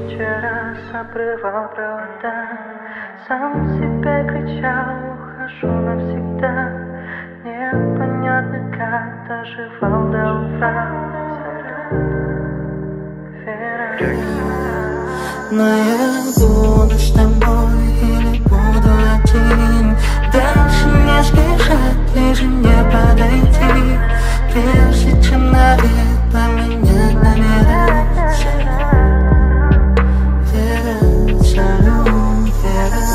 терраса обрывал провода. Сам себе кричал, ухожу навсегда. Непонятно, как доживал до утра. Но я буду с тобой или буду один. Дальше не спешать, ближе не подойти. Прежде чем навек поменять номера. Вера, салют, Вера.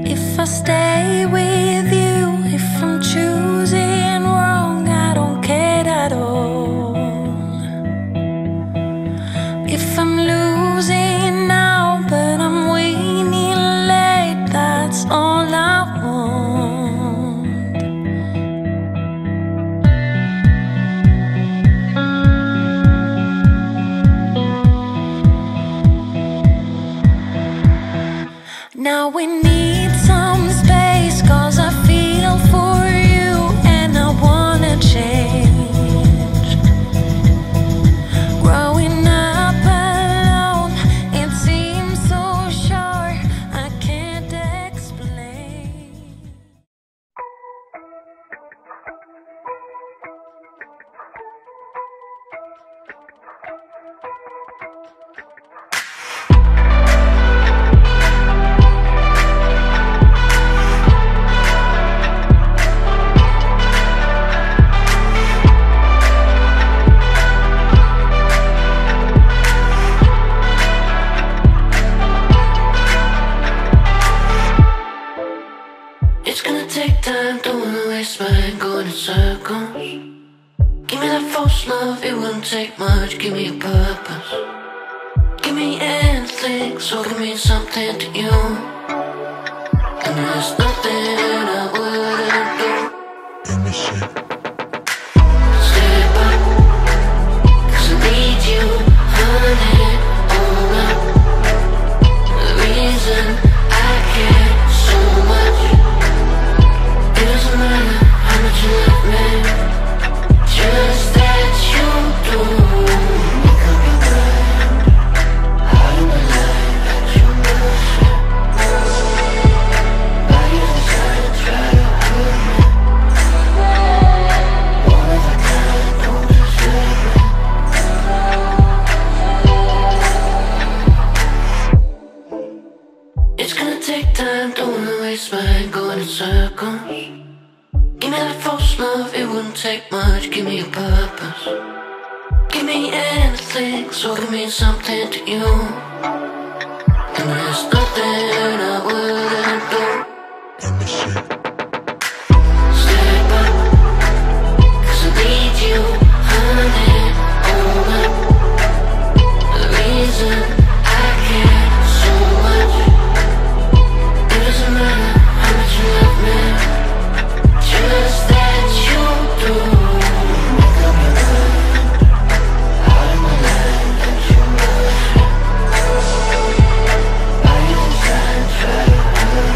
If I stay with you, if I'm choosing wrong, I don't care at all. If I'm losing now, but I'm winning late, that's all I want. Now we need some space, 'cause I feel for you and I wanna change. Growing up alone, it seems so short, I can't explain. It's gonna take time, don't wanna waste mine, going in circles. Give me that false love, it wouldn't take much, give me a purpose. Give me anything, so give me something to you. And there's nothing I wouldn't do. Give me shit. Stay back, 'cause I need you, honey, all up. The reason I care so much, it doesn't matter how much you love me, just that you do. Make up your mind, out of my life, that's your bullshit. Why you decide to try to hurt me? One of a kind, don't deserve me. It's gonna take time, don't wanna waste mine, going in circles. Give me that false love, it wouldn't take much, give me a purpose. Give me anything, so give me something to you. And there's nothing I wouldn't do. Give me shit. Stay back, 'cause I need you, honey, all up. The reason I care so much, it doesn't matter how much you love me, just that you do. Make up your mind, out of my life, that's your bullshit. Why you decide to try to hurt me?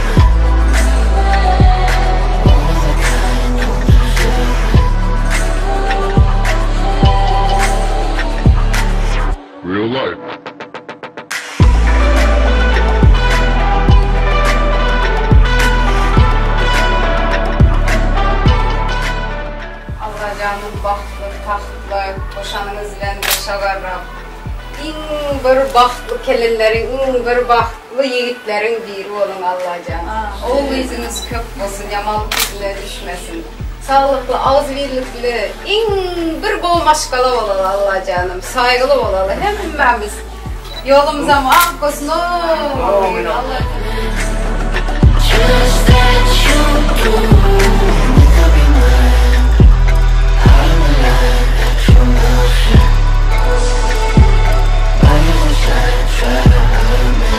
One of a kind, don't deserve me. Real life. Allah'canım bahtlı, tahtlı, boşanınız bilen yaşavarım. İn bir bahtlı kelinlerin, in bir bahtlı yiğitlerin biri olun Allah'canım. O yüzünüz kök olsun, yamanlık yüzüne düşmesin. Sağlıklı, ağız birlikli, in bir bol maşkalı olalım Allah'canım. Saygılı olalım hepimiz. Yolumuza muhakkak olsun. Allah'canım. Just that you do. Make up your mind, out of my life, that's your bullshit. Why you decide to try to hurt me?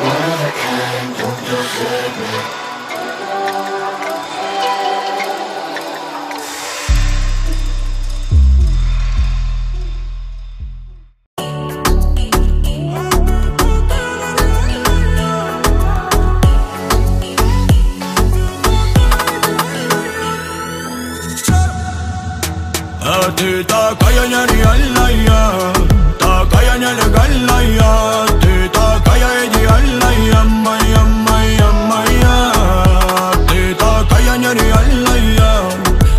One of a kind, don't deserve me. Ты такая нереальная, такая нелегальная. Ты такая идеальная, моя, моя, моя. Ты такая нереальная,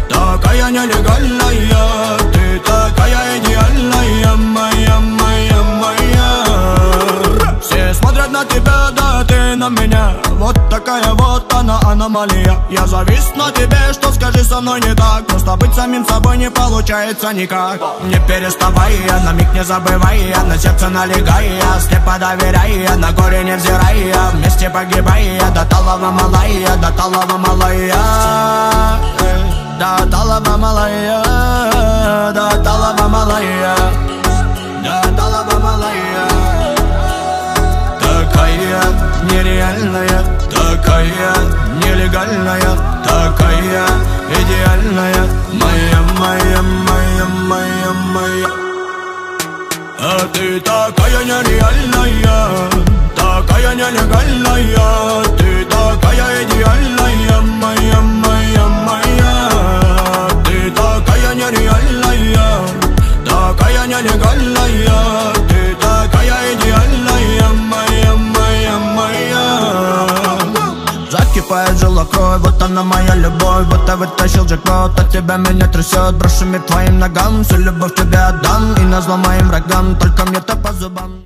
такая нелегальная. Ты такая идеальная, моя, моя, моя. Все смотрят на тебя, да ты на меня. Вот такая вот она, аномалия. Я завис на тебе, что скажи со мной не так. Просто быть самим собой не получается никак. Не переставая, на миг не забывая, на сердце налегая, слепо доверяя, на горе невзирая, вместе погибая, до талого малая, до талого малая. До талого малая, до талого малая, до талого малая. Такая нереальная, такая нелегальная, такая идеальная, моя, моя, моя, моя, моя. А ты такая нереальная, такая нелегальная. Ты такая идеальная, моя, моя, моя. Ты такая нереальная, такая нелегальная. Ты такая идеальная, моя, моя, моя. Закипает жила кровь, вот она моя любовь. Вот я вытащил джекпот, от тебя меня трясет. Брошенными твоим ногам, всю любовь тебе отдам. И назло моим врагам, только мне-то по зубам.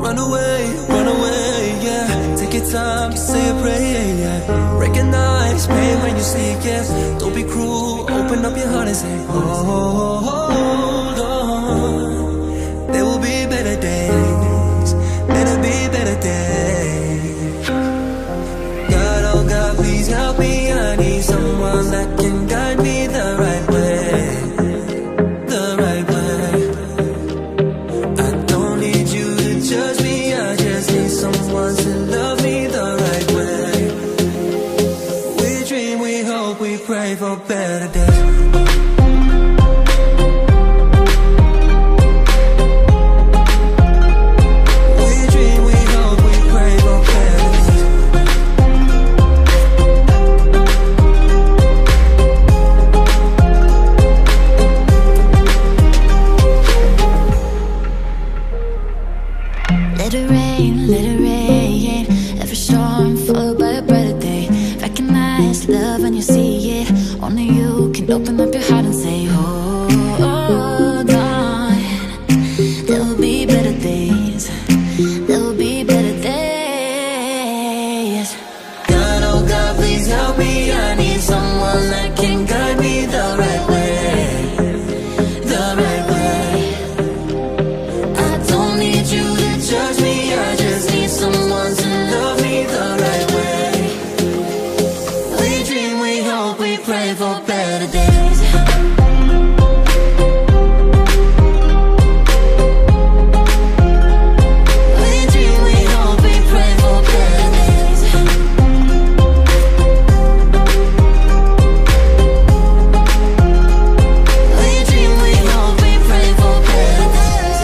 Run away, yeah. Take your time, say a prayer, yeah. Recognize pain when you see it, yes. Don't be cruel, open up your heart and say, hold on. There will be better days, better be better days. God, oh God, please help me. I need someone that can guide me the right way, the right way. I don't need you to judge me, I just need someone to love me the right way. We dream, we hope, we pray for better days. Let it rain, every storm followed by a brighter day. Recognize love when you see it. Only you can open up your heart and say, hold on. There will be better days, there will be better days. God, oh God, please help me. I need someone that can guide me the right way, the right way. I don't need you to judge me, I just need someone to love me the right way. We dream, we hope, we pray for better days. We dream, we hope, we pray for better days. We dream, we hope, we pray for better days.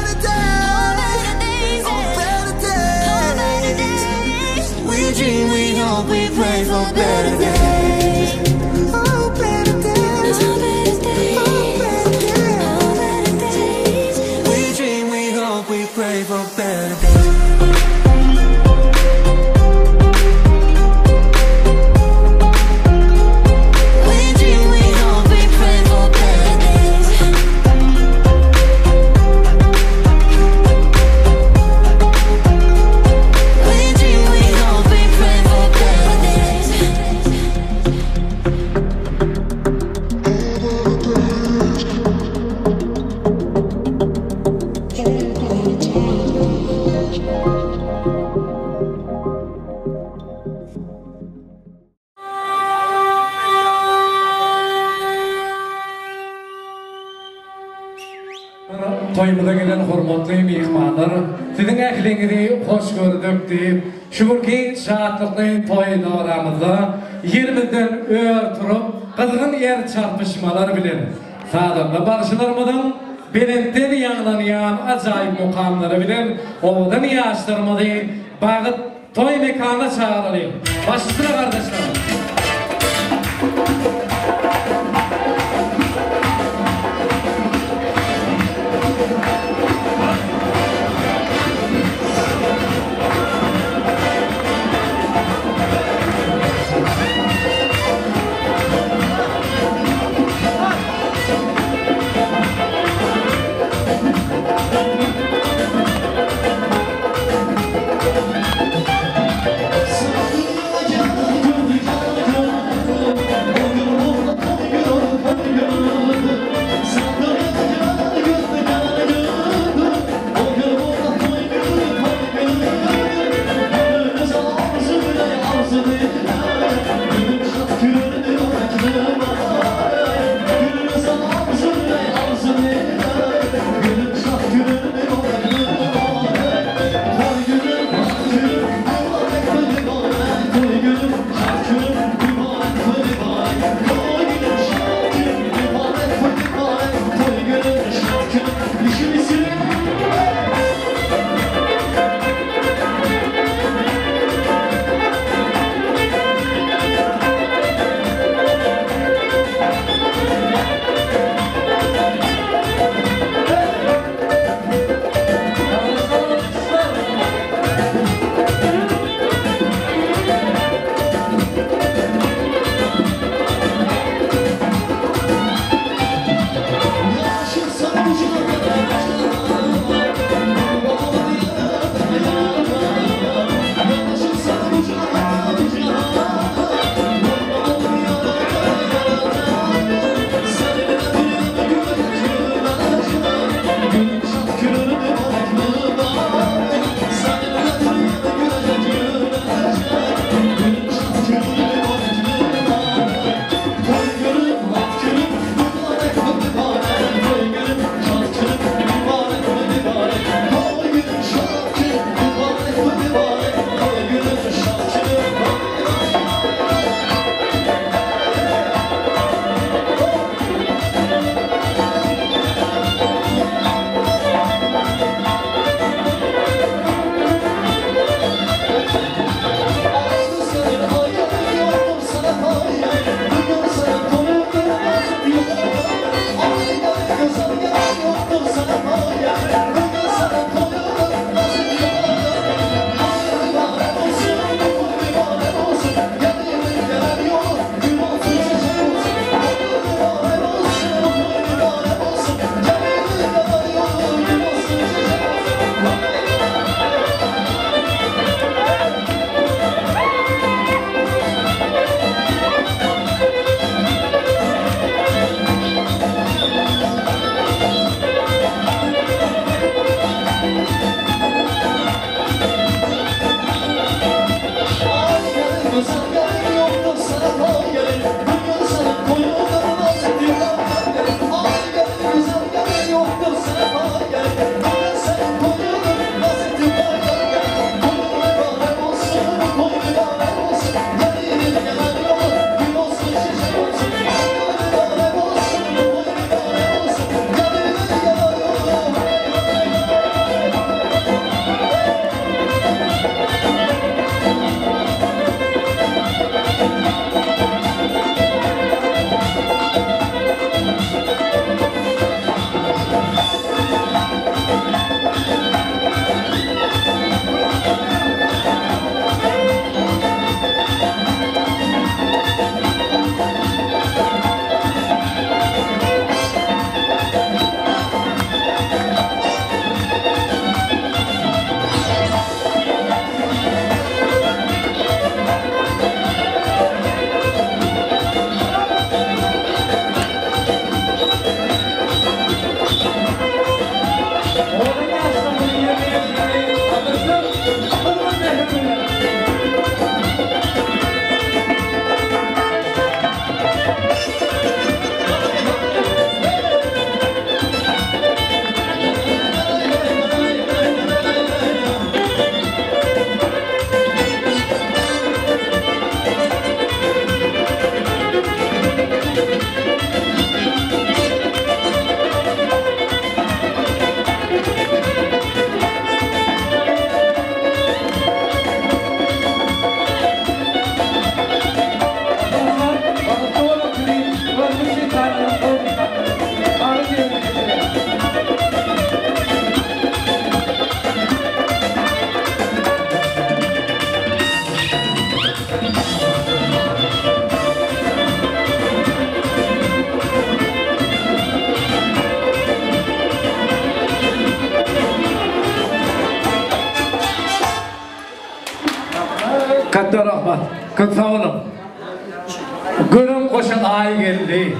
Better days, better days, better days. We dream, we hope, we pray for better days. Oh, better days, oh, better days. We dream, we hope, we pray for better days. We dream, we hope, we pray for better days. We dream, we hope, we pray for better days. Toyumuza gelen hormatly mehmanlar, sizin ähliňizi hoş gördük diýip, şukurki şatlykly toy dowramyzda yerimizden öýer turup, kızgın yer çarpışmalar bilen sadamda barşylarymyň Belentden ýaňlanyýan ajaýyp mukamlary bilen owadan ýaşdyrmady bagyt toy mekana çağırýar. Başlystyra gardaşlar. Gülüm Katta rahmat. Çok sağ olun. Gürüm koşan ay geldi.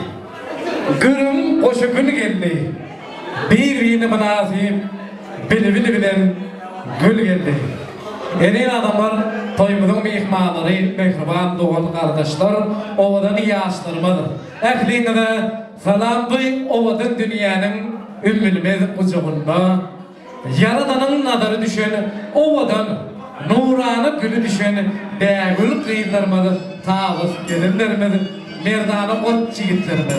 Gürüm koşan gün geldi. Birbirine münasip bilibili bilen gül geldi. Enin adamlar toymudun mihmanları, mehriban doğan kardeşler, ovadan yaşlarımız. Ehliğine salam duy ovadan dünyanın ümmülmez kucağında. Yaradanın nadarı düşen ovadan nuranı gülü düşen değgül kıyılarımız tağız gelinlerimiz, merdana ot çiğitlerimiz.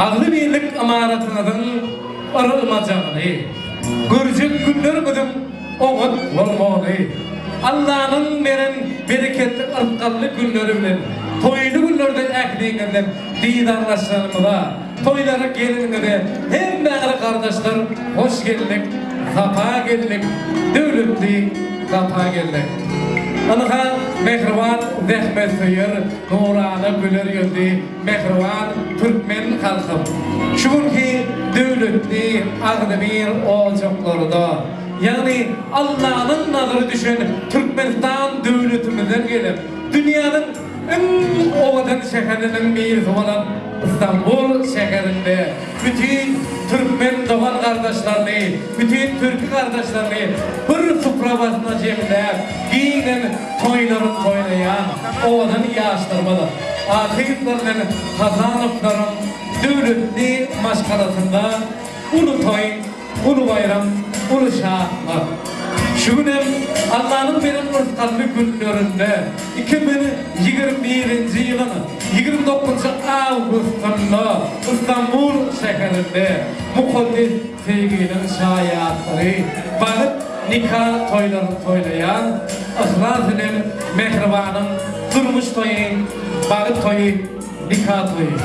Ağlı birlik amaratınızın arılmacağını, gürcük günlerimizin oğut olmalı. Allah'ın veren bereketli ırkallı günleri bilen, toylu günlerden ekliğinden didarlaşlarımıza, toylara gelininde hem bağlı kardeşler hoş geldik, safa geldik, devletli safa geldik. Anıha mehriban zahmet sıyır, nurana güler yüzü, mehriban Türkmen halkım. Şükür ki devletli Ağdemir ocaklarda, yani Allah'ın nazarı düşen Türkmenistan devletimizden gelip, dünyanın en ovadan şehirinin birisi olan İstanbul şehrinde bütün Türkmen doğan kardeşlerini, bütün Türk kardeşlerini bir sıfıra basına cemler, giyinen toyların toylayan ovadan yaşlarmalı. Akıyıklarının kazanıkların devletli maşkarasında ulu toy, ulu bayram, ulu şahlar. Şu günem Allah'ın benim ırkallı günlerinde 2021 yılın 29 Ağustos'unda İstanbul şehrinde mukaddes sevginin şayatları bağıt nikah toylarını toylayan ihlas ile mehribanın durmuş toyun bağıt toyu nikah toyu.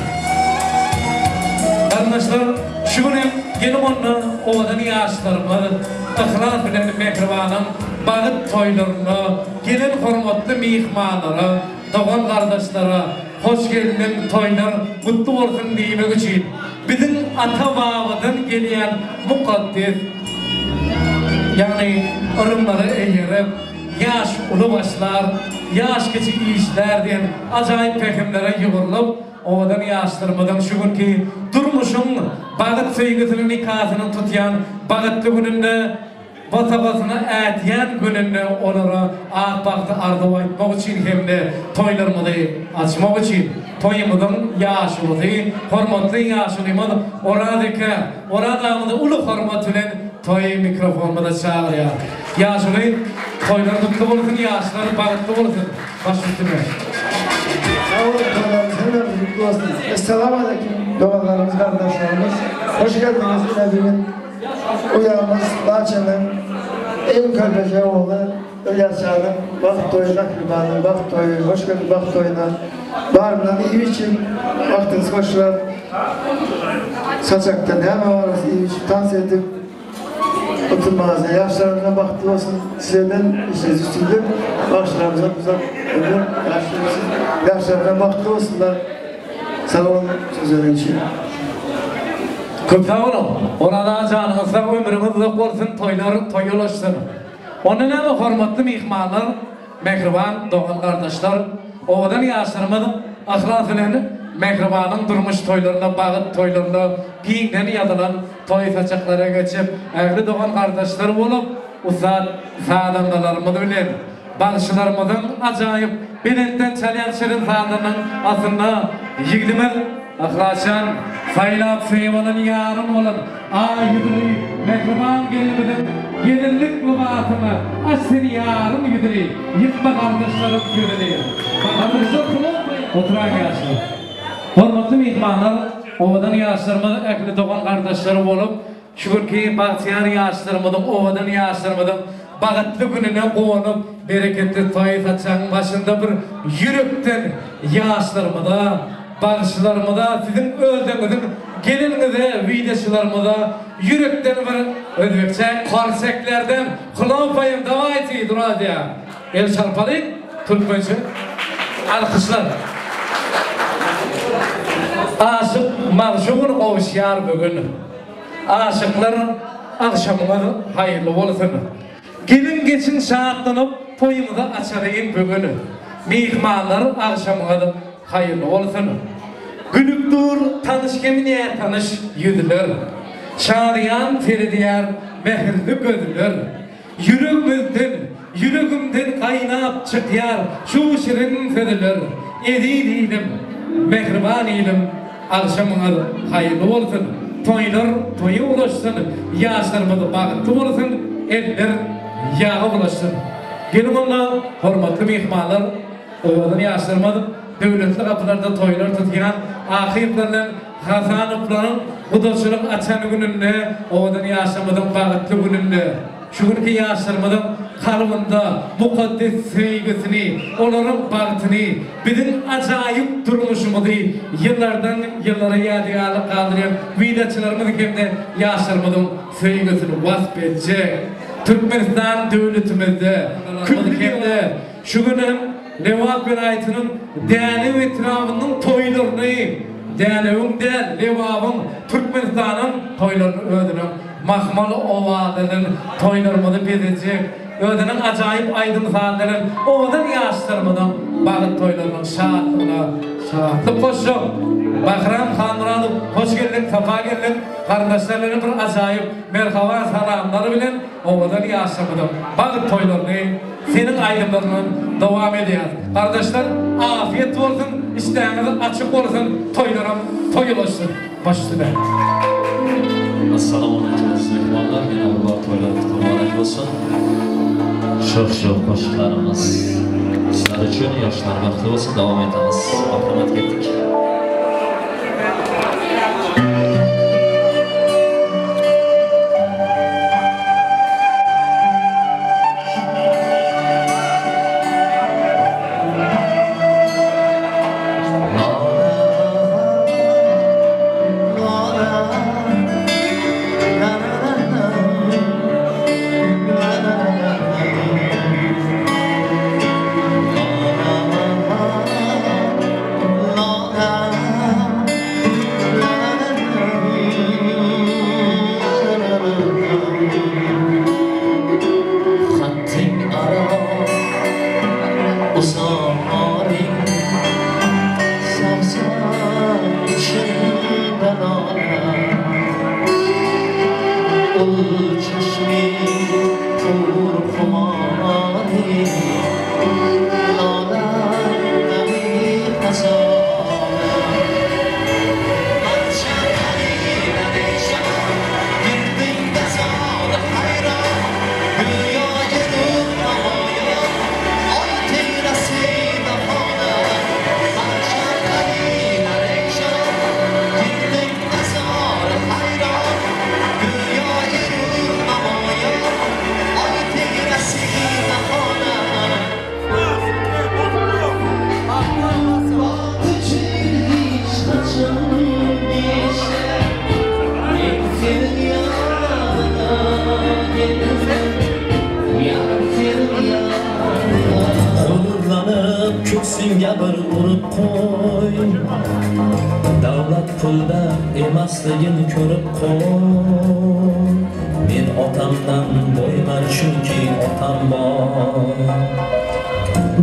Arkadaşlar şu günem gelin onunla ovadan yaşlarımız ihlas ile mehribanın bağıt toylarını gelin hürmetli mihmanları doğan kardeşlere hoş geldin toylar mutlu olsun demek için bizim ata babadan gelen mukaddes yani ırımları eğerip yaş ulu başlar, yaş küçük işler diyen acayip pekimlere yığırılıp ovadan yaşlarımızdan şükür ki durmuşun bağıt sevgisinin nikahını tutayan bağıtlı gününde basabasına etiyen gününde onlara ağbaktı ardıva etmek için hem de toylarımızı açmak için toyumuzun yaşımızı, hürmetli yaşımızı oradamızı ulu hürmetiyle toy mikrofonumuza çağırıyor. Yaşını toylar mutlu olsun, yaşları bağıtlı olsun. Baş üstüne. Sağ olun, seneler mutlu olsun. Esselamu Aleyküm doğalarımız, kardeşlerimiz. Hoş geldiniz yine bugün. Uyağımız Bahçe'nin en kalbece oğlu Ölyasa'nın vakit toyuna kırmanı, vakit toyu, hoş geldin vakit toyuna. Bağırından iyi için vaktiniz hoşlar. Saçaktan hemen varız iyi için dans edip oturmanızda. Yaşlarınıza vakti olsun. Sizden işiniz üstünde. Başlarımıza uzak ömür. Yaşlarınıza vakti olsunlar. Sağ olun sözlerin için. Çok sağ olun. Orada canınızda ömrünüz uzak olsun, toylar toyulaşsın. Onun hem hürmetli mihmanlar, mehriban doğan kardeşler, ovadan yaşlarımız ihlas ile mehribanın durmuş toylarına, bağıt toylarına, giyinden yadılan toy saçaklara geçip, ehli doğan kardeşler olup, uzat sağdangalarımız bilen, bağışlarımızın acayip biletten çalyan şirin sağdanın aslında yigdimiz, Aklaşan, saylap seyvanın yarın olan ayıdırı, mehriban gelimizin gelinlik lübatını aşseni yarın güdürü, yıkma kardeşlerim güdürü. Kardeşler oturan yaşlı. Hürmetli mihmanlar, ovadan yaşlarımız ekli doğan kardeşlerim olup, şükür ki bahtiyar yaşlarımızın, ovadan yaşlarımızın bağıtlı gününe konup, bereketli toy saçağın başında bir yürekten yaşlarımıza, bağışlarımıza, sizin özlemizin gelininize, videolarımıza yürekten bir Özbekçe korseklerden kulağım payım dava eti duradu ya. El çarpalayın, Türkmençe. Alkışlar. Aşık mağşuğun kavuşyar bugün. Aşıklar akşamına hayırlı olsun. Gelin geçin şahatlanıp toyumuza açarayım bugünü. Mihmanlar akşamına hayırlı olsun. Gülüktür tanış kemine tanış yüzler. Şadiyan feridiyar mehirli gözler. Yüreğimden kaynap çıkıyar şu şirin fedirler. Ediliydim, mehriban ilim, akşamına hayırlı olsun. Toylar toyu ulaşsın, yaşlarımızı bağıttı olsun, eller yağı ulaşsın. Gelin onunla hormatlı mihmanlar, oğlun yaşlarımızı devletli kapılarda toylar tutuyan ahirlerle Hasanıpların Kudaçılık açan gününde, oğlun yaşlarımızın bağıttı gününde, şu günkü yaşlarımızın kalbinde mukaddes sevgisini, onların bağıtını, bizim acayip durmuşumuzu yıllardan yıllara yadigarlık kaldıran vidaçılarımızın hem de yaşlarımızın sevgisini vasfedecek. Türkmenistan devletimizde, Kürtlik'te şu günün Levak Vilayeti'nin değerli ve etrafının toylarını, değerliğin de Levak'ın Türkmenistan'ın toylarını ödünüm. Mahmalı ovalarının toylarımızı bezecek, ödünün acayip aydın saatlerin, ovadan yaşlarımızın bağıt toylarının şahatlık koşu. Bahram Hanran'ım, hoş geldin, safa geldin. Kardeşlerinin bir acayip merhaba salamları bilen ovadan yaşlarımızın bağıt toylarını, senin aydınlarının devam ediyor. Kardeşler, afiyet olsun, isteğiniz açık olsun, toylarım toyulaşsın. Baş üstüne. Assalamu alaikum mehmanlar, yine Allah toylarınız kurbanı olsun. Çok koşuklarımız sizler için yaşlar vakti olsun, devam ediniz. Ahmet gittik. Senga bir urib qo'y, davlat pulda emasligini ko'rib qo'y. Men otamdan boyman chunki otam bor.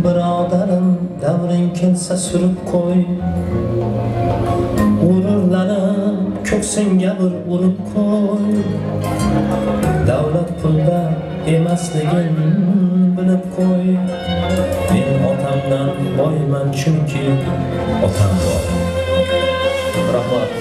Birodarim davring kelsa surib qo'y, g'ururlanib ko'ksingga bir urib qo'y. Davlat pulda emasligini bilib qo'y. Men otamdan boyman chunki otam bor. Rahmat.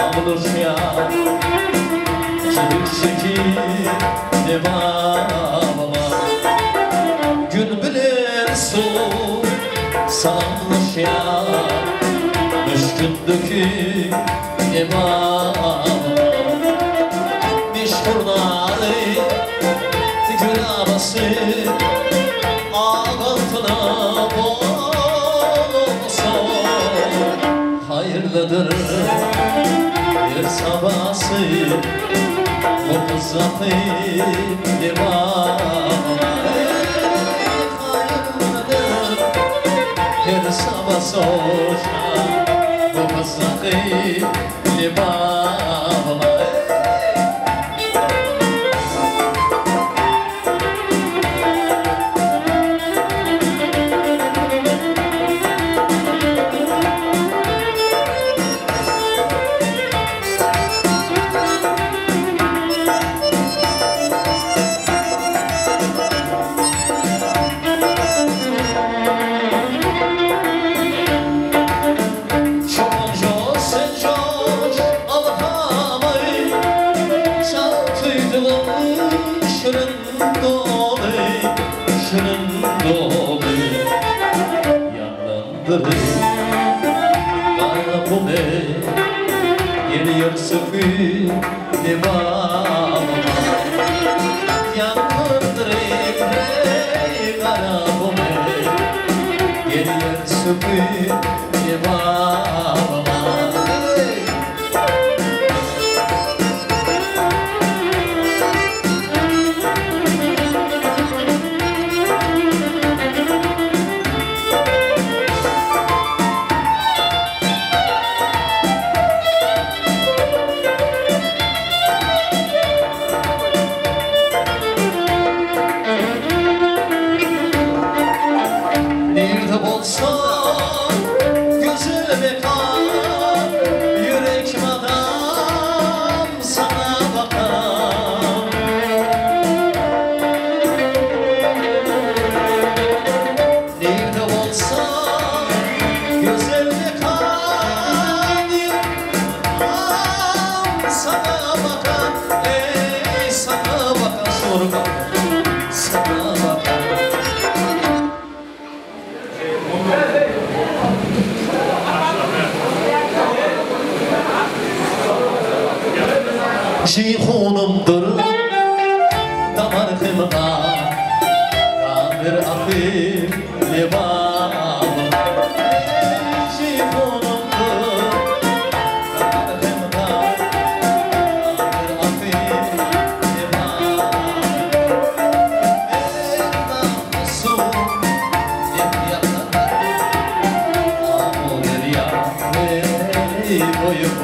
Ağlışya Çelik şekil devamama Gün bilen soğuk Salmışya Müşkündeki devamama Mişhurları Gül abası Ağaltına olsa Hayırlıdır bir sabahsı O kızatı devamına Hayırlıdır bir sabahsı O kızatı devamına Geliyor sıfır devamına Yangındır ey kara bome Geliyor sıfır devamına Şeyhunumdur damar kılma Kadir afir devamına Şeyhunumdur damar kılma Kadir afir devamına Namusu yemyaklar Amur ya boyu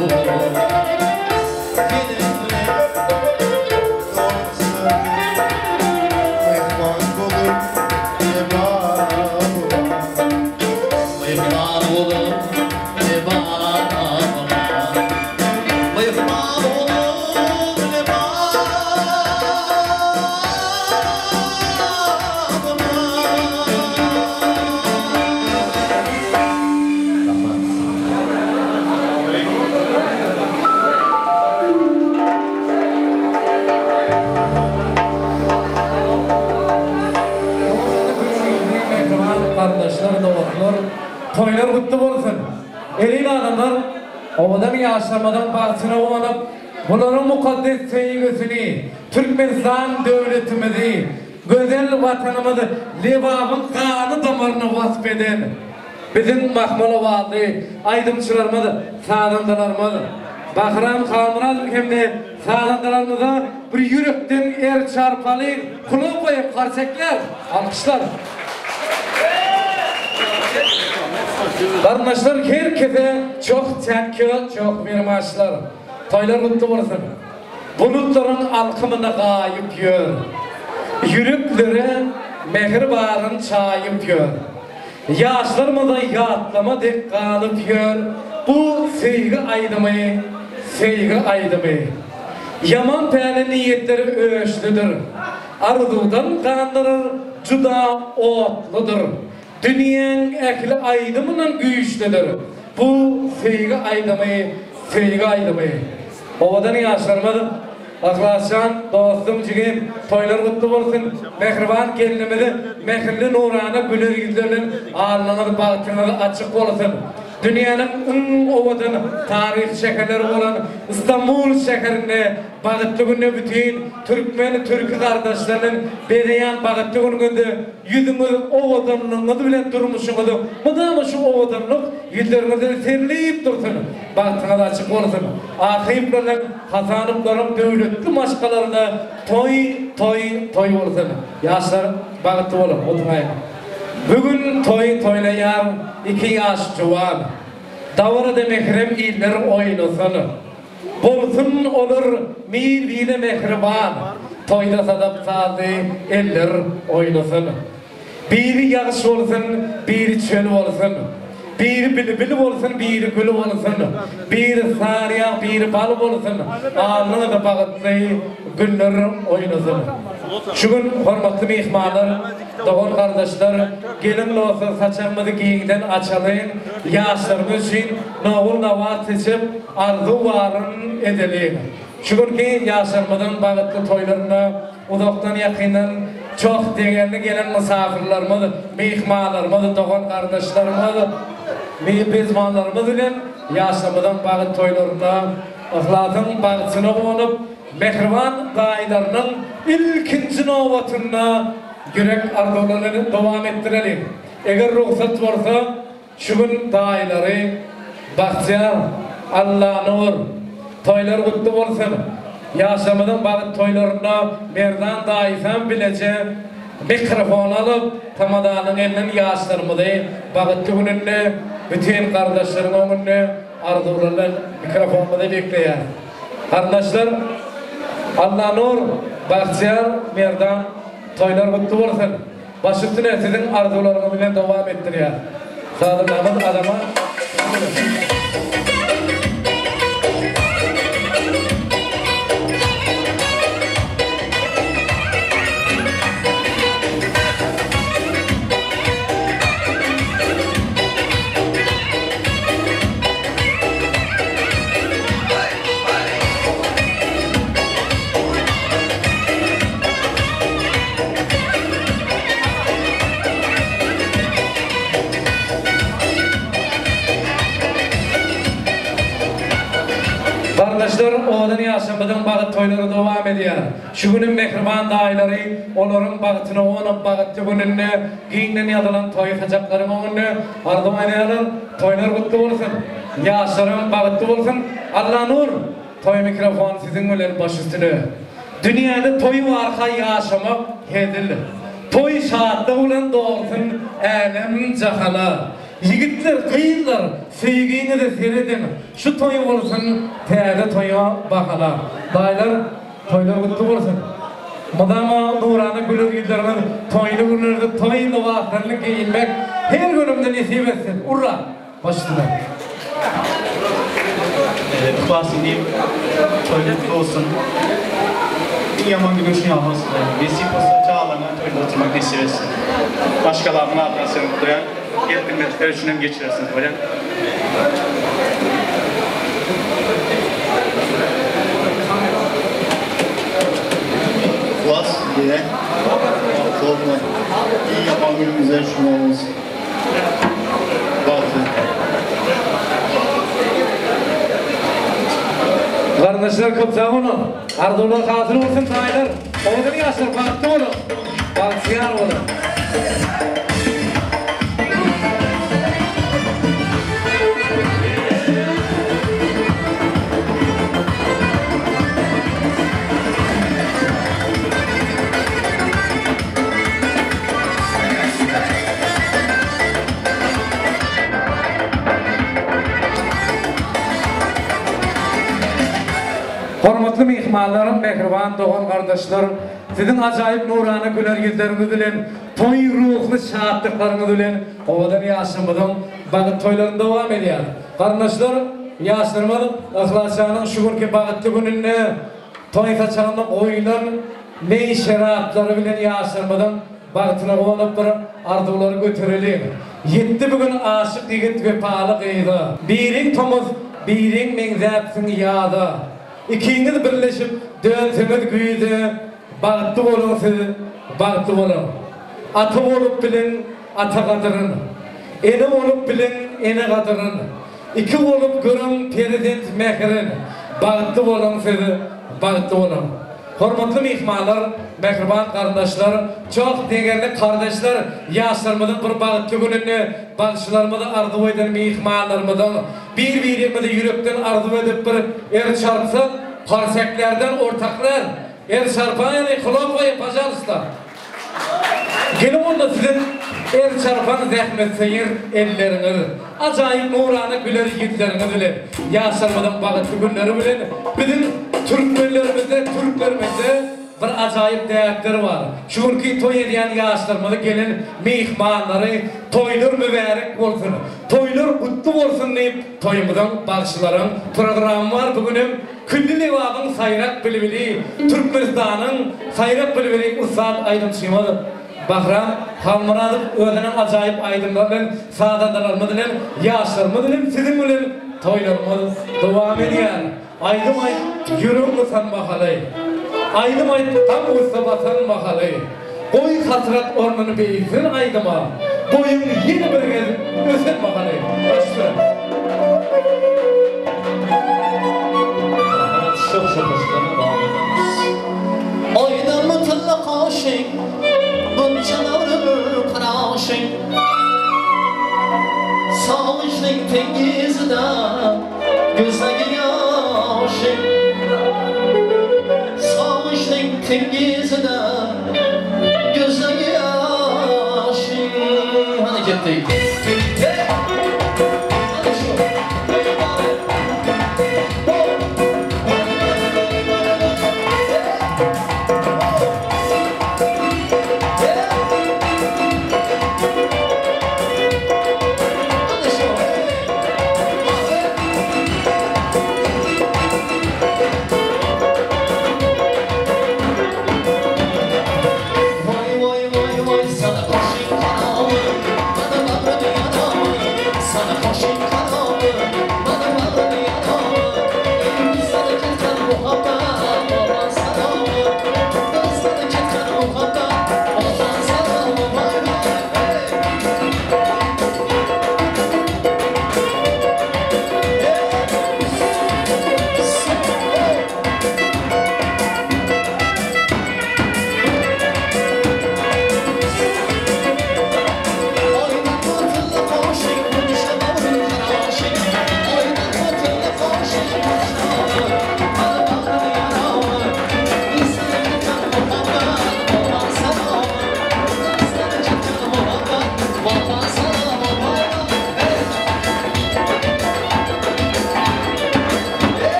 Toylar kutlu olsun. Elin adamlar ovadan yaşamadan bahsine olanıp bunların mukaddes sevgisini Türkmenistan devletimizi güzel vatanımızı libabın kanı damarına vasf eden bizim Mahmulu Vali aydımçılarımızı sağlandılarımızı Bahram Kanıraz hem de sağlandılarımıza bir yürekten er çarpalı kulüp koyup karşıklar alkışlar. Kardeşler herkese çok teşekkür, çok merhametler. Toylar mutlu olsun. Bulutların alkımına gayip gör. Yüreklere mehribarın çayıp gör. Yaşlarımıza yatlama dek kalıp gör. Bu sevgi aydımı, sevgi aydımı. Yaman peyli niyetleri öğüşlüdür. Arzudan kandırır, cuda otludur. Dünyanın ehli aydımından güçlüdür. Bu sevgi aydımı, sevgi aydımayı. Ovadan yaşlarmadım. Aklaşan, dostum, cigim, toylar kutlu olsun. Mehriban gelinimizi, mehirli nurana, güler yüzlerinin ağırlanır, bağıtınır, açık olsun. Dünyanın ovadan tarih şehirleri olan İstanbul şehrine bağıtlı günü bütün Türkmen, Türk kardeşlerinin bedeyen bağıtlı gününde yüzümüz ovadanlığını bilen durmuşumuzu mıdama şu ovadanlık yüzlerinizi serleyip dursun. Bağıtına da açık olsun. Ahimlerin, Hasanımların devletli maşkalarına toy olsun. Yaşlar bağıtlı olun, oturmayın. Bugün toylayan 2 yaş juwan. Davara da mehrem iller oynasın. Bolsun olur mil mehriban. Toyda sadap sadı eller oynasın. Biri yağış olsun, biri çöl olsun. Biri bilbil olsun, biri gül olsun. Biri sariya, biri bal olsun. Ağırlığı da bağıtlı güller oynasın. Şugün hormatlı mihmanlar, doğan kardeşler, gelin olsa saçımızı giyikten açalayın, yaşlarımız için noğul navat seçip arzu varın edelim. Şugün ki yaşlarımızın bağıtlı toylarına, uzaktan yakından çok değerli gelen misafirlerimiz, mihmanlarımız, doğan kardeşlerimiz, mizmanlarımız ile yaşlarımızın bağıtlı toylarına, ıhlatın bağıtına olup, mehriban gaydarının ilkinci novatına yürek arzularını devam ettirelim. Eğer ruhsat varsa şugün daileri Bahtiyar, Allah nur toylar kutlu olsun. Yaşamadan bağıt toylarına merdan daifem bilece mikrofon alıp tamadanın elinden yaşlarımızı bağıtlı gününde bütün kardeşlerin önünde arzularını mikrofonumuzu bekleyen. Kardeşler, Allah nur, Bahtiyar, merdan toylar kutlu olsun. Başüstüne sizin arzularını bile devam ettiriyor. Sadırlamız adama. Kardeşler, oğlan yaşamadan bağıt toyları devam ediyor. Şu günün mehriban daileri, onların bağıtına onun bağıtlı gününde giyinen yadılan toy hacapların önünde ardım aynayalar, toylar kutlu olsun. Yaşlarım bağıtlı olsun. Allah nur, toy mikrofon sizin ölen baş üstüne. Dünyada toy varka yaşamak hedil. Toy şahatlı olan doğursun elem cahana. Yigitler, kıyırlar, sevgini de seyredin. Şu toy olsun, teyze toya bakala. Daylar, toylar kutlu olsun. Madama nurana gülür giderler, toylu günlerde toylu vaatlarını giyinmek her günümde nasip etsin. Urra! Başlayalım. Kuasın diyeyim, toylu kutlu olsun. Yaman bir gün yapmaz. Vesip olsa çağlarına toylu oturmak nasip etsin. Başkalarının adına seni kutlayan, gelip bilmedikler için hem geçirersiniz böyle. Kuas diye korkma. İyi yapan günümüzde şunu olsun. Bakın. Kardeşler çok sağ olun. Arzular hazır olsun taylar. Oğlanı yaşlar farklı olun. Bahtiyar olun. Hormatlı mihmanlarım, mehriban doğan kardeşlerim, sizin acayip nurana güler yüzleriniz ile, toy ruhlu şahatlıklarınız ile, ovadan yaşamadan bağıt toyların devam ediyor. Kardeşler, yaşlarımın, ıhlasyanın şükür ki bağıtlı gününde, toy kaçağında oynan, ne şeriatları bile yaşlarımdan bağıtına konup bir arzuları götürelim. Yetti bugün aşık yigit ve pahalı kıydı. Birin tomuz, birin menzatsin yada. İkiniz birleşip dönseniz güyde bağıtlı olun siz, bağıtlı olun. Atı olup bilin, ata kadırın. Ene olup bilin, ene kadırın. İki olup görün prezident mehrin. Bağıtlı olun siz, bağıtlı olun. Hormatlı mihmanlar, mehriban kardeşler, çok değerli kardeşler, yaşlarımızın bir bağıtlı gününü, bağışlarımızı arzu eden mihmanlarımızın, birbirimizi yürekten arzu edip bir çarpsın, parseklerden ortaklar, çarpan ihlaf koyun, paşalısta. Gelin onda sizin çarpan zahmet seyir elleriniz, acayip nurani güler yüzleriniz bilen, yaşlarımızın bağıtlı günleri bilen, bizim Türkmenlerimizde bir acayip değerleri var. Çünkü toy ediyen yaşlarımızda gelin mihmanları toylar mübarek olsun, toylar kutlu olsun deyip toyumuzun bağışçıların programı var. Bugünüm Küllü Levab'ın sayrak bilbili, Türkmenistan'ın sayrak bilbili Ustad Aydın Şimalı Bahram Halmuradık öğrenen acayip aydınlarla saadalarımızla yaşlarımızla sizin bilen toylarımız devam ediyor. Aydım ay yürüm mısan bakalay. Aydım ay tam ustabasan bakalay. Koy hasret ormanı beyizsin aydıma. Boyun yeni bir kez ösen bakalay. Başla. Çok başlarına devam edemez. Aydım tilla kaşık, bunçaları karaşık. Sağışlık tengizde gözleri yaşık. Sağışlık tengizde gözleri yaşık. Hadi gittik.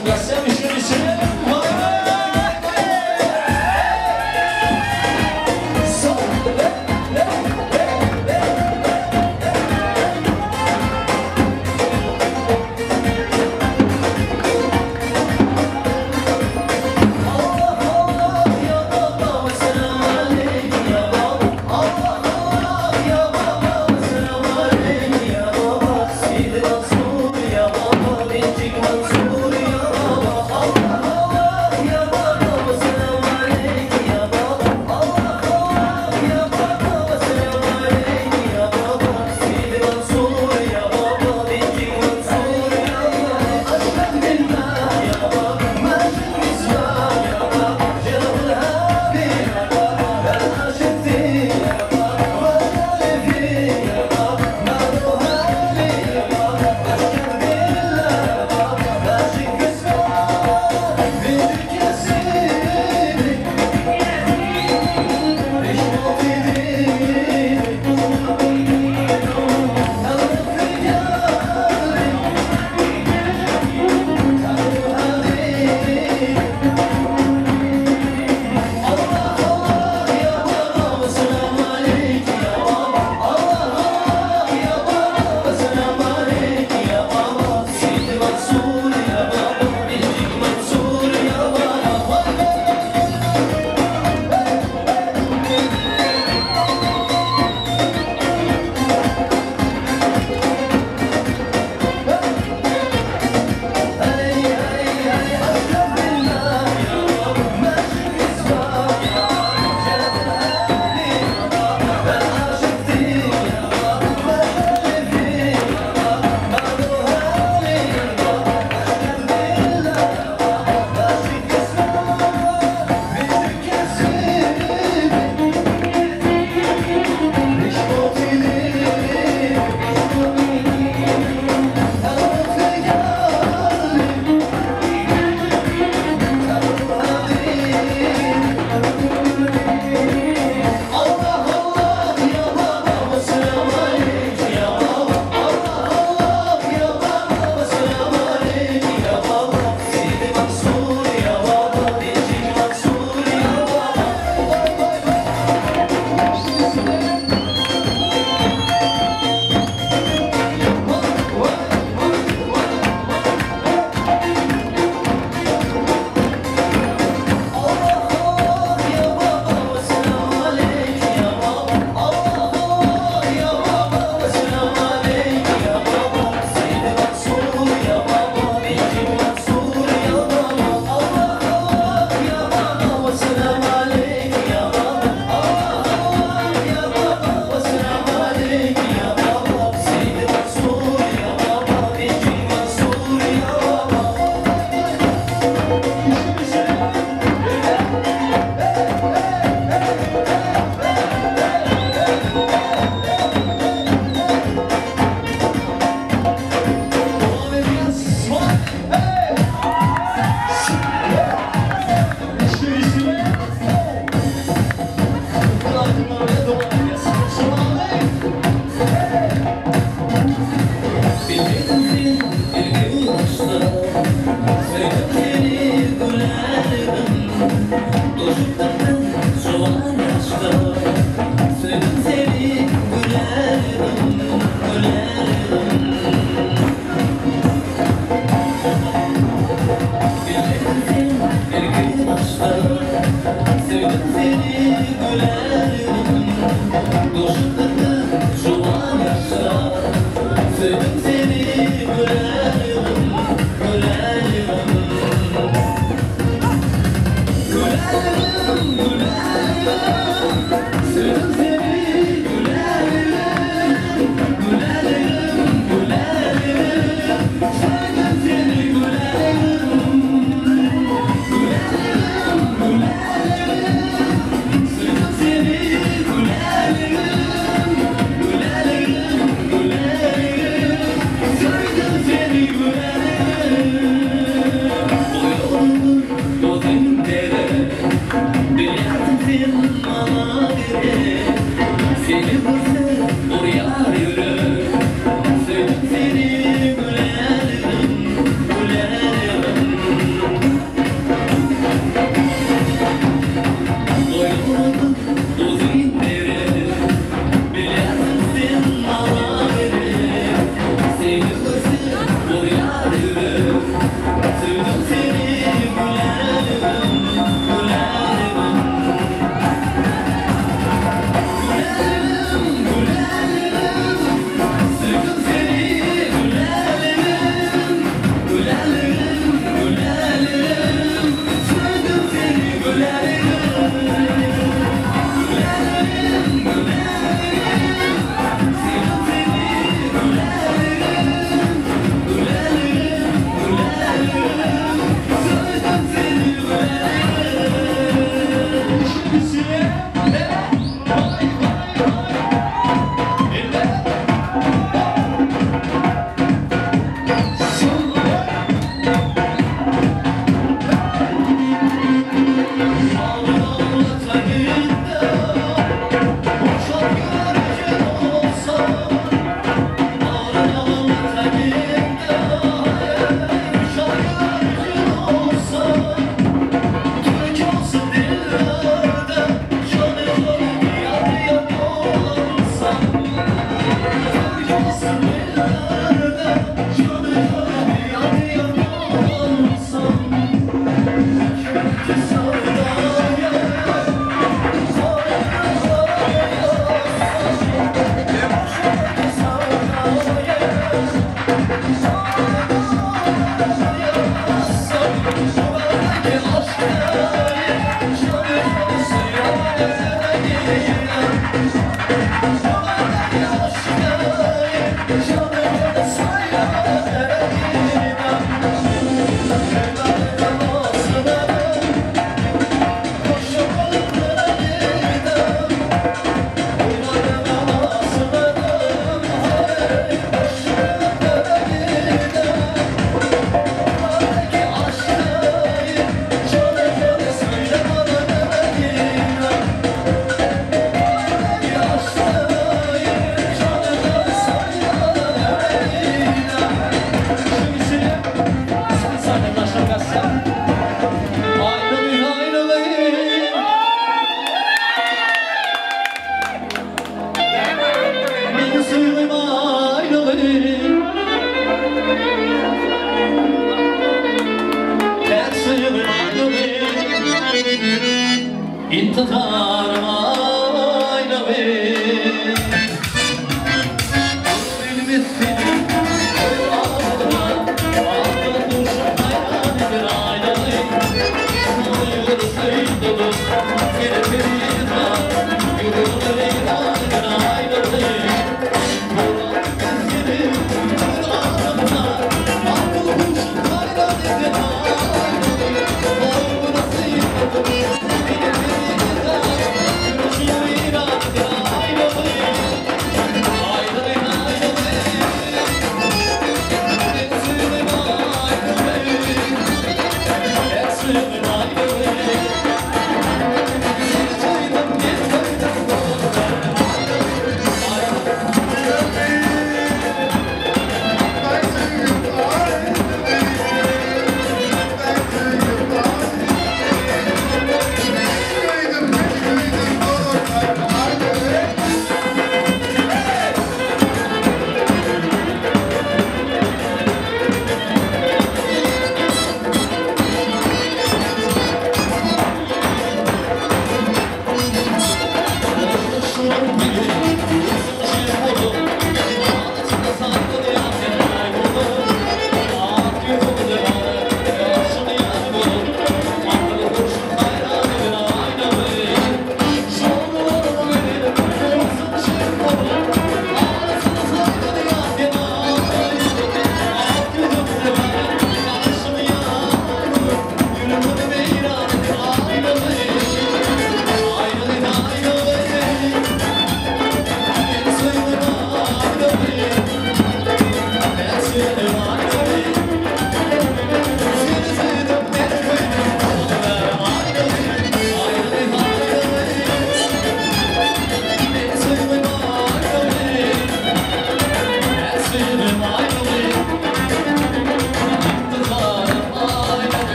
olsun. Gassem işin için. Ya baba,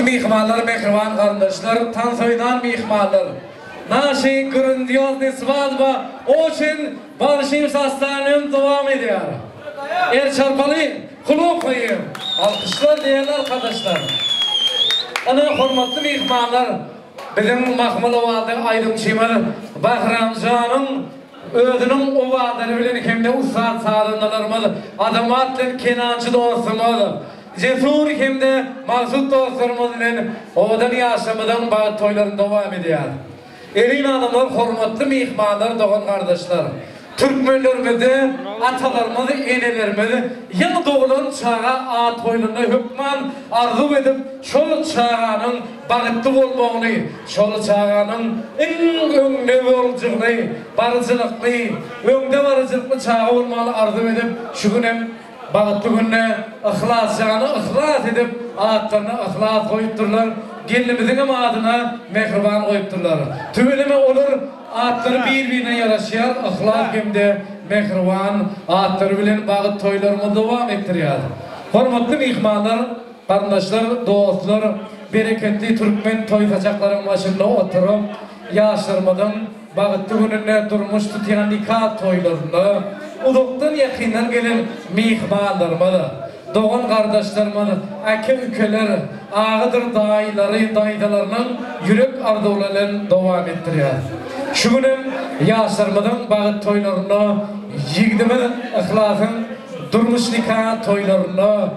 mihmanlar, mehriban kardeşler, tansoydan mihmanlar. Naşi grandiozny svadba, очень большим состоянием devam ediyor. Çarpalayın, kulak koyun. Alkışlar değerli arkadaşlar. Ana hürmetli mihmanlar, bizim Mahmud Ovadı Aydın Çimer, Bahramcan'ın ödünün ovaları bilen kimde ustad sağlığındalarımız, adamatlen kenancı dostumuz, cesur kimde maksut dostlarımız ile ovadan yaşamadan bağ toyların devam ediyor. Elin adamlar, hürmetli mihmanlar, doğan kardeşler. Türkmenlerimizi, atalarımızı, enelerimizi yeni doğulan çağa at toylarına hükman arzu edip şol çağanın bağıtlı olmağını, şol çağanın en önde olacağını, barıcılıklı, önde barıcılıklı çağı olmağını arzu edip şu günem bağıtlı gününe ihlasyanı ihlas edip atlarına ihlas koyupturlar. Gelinimizin adına mehriban koyupturlar. Tüveleme olur, atları birbirine yaraşıyor, ihlas kimde mehriban atları bilen bağıt toylarımı devam ettiriyor. Hürmetli mihmanlar, kardeşler, dostlar, bereketli Türkmen toy saçakların başında oturup yaşlarmadan bağıtlı gününe durmuş tutuyan nikah toylarında uzaktan yakından gelen mihmanlarımız, doğan kardeşlerimiz, ake ülkeler, ağıdır dayıları, dayıdalarının yürek arzularını devam ettiriyor. Şu günün yaşlarımızın bağıt toylarını, yigdimiz ihlasın durmuş nikah toylarını,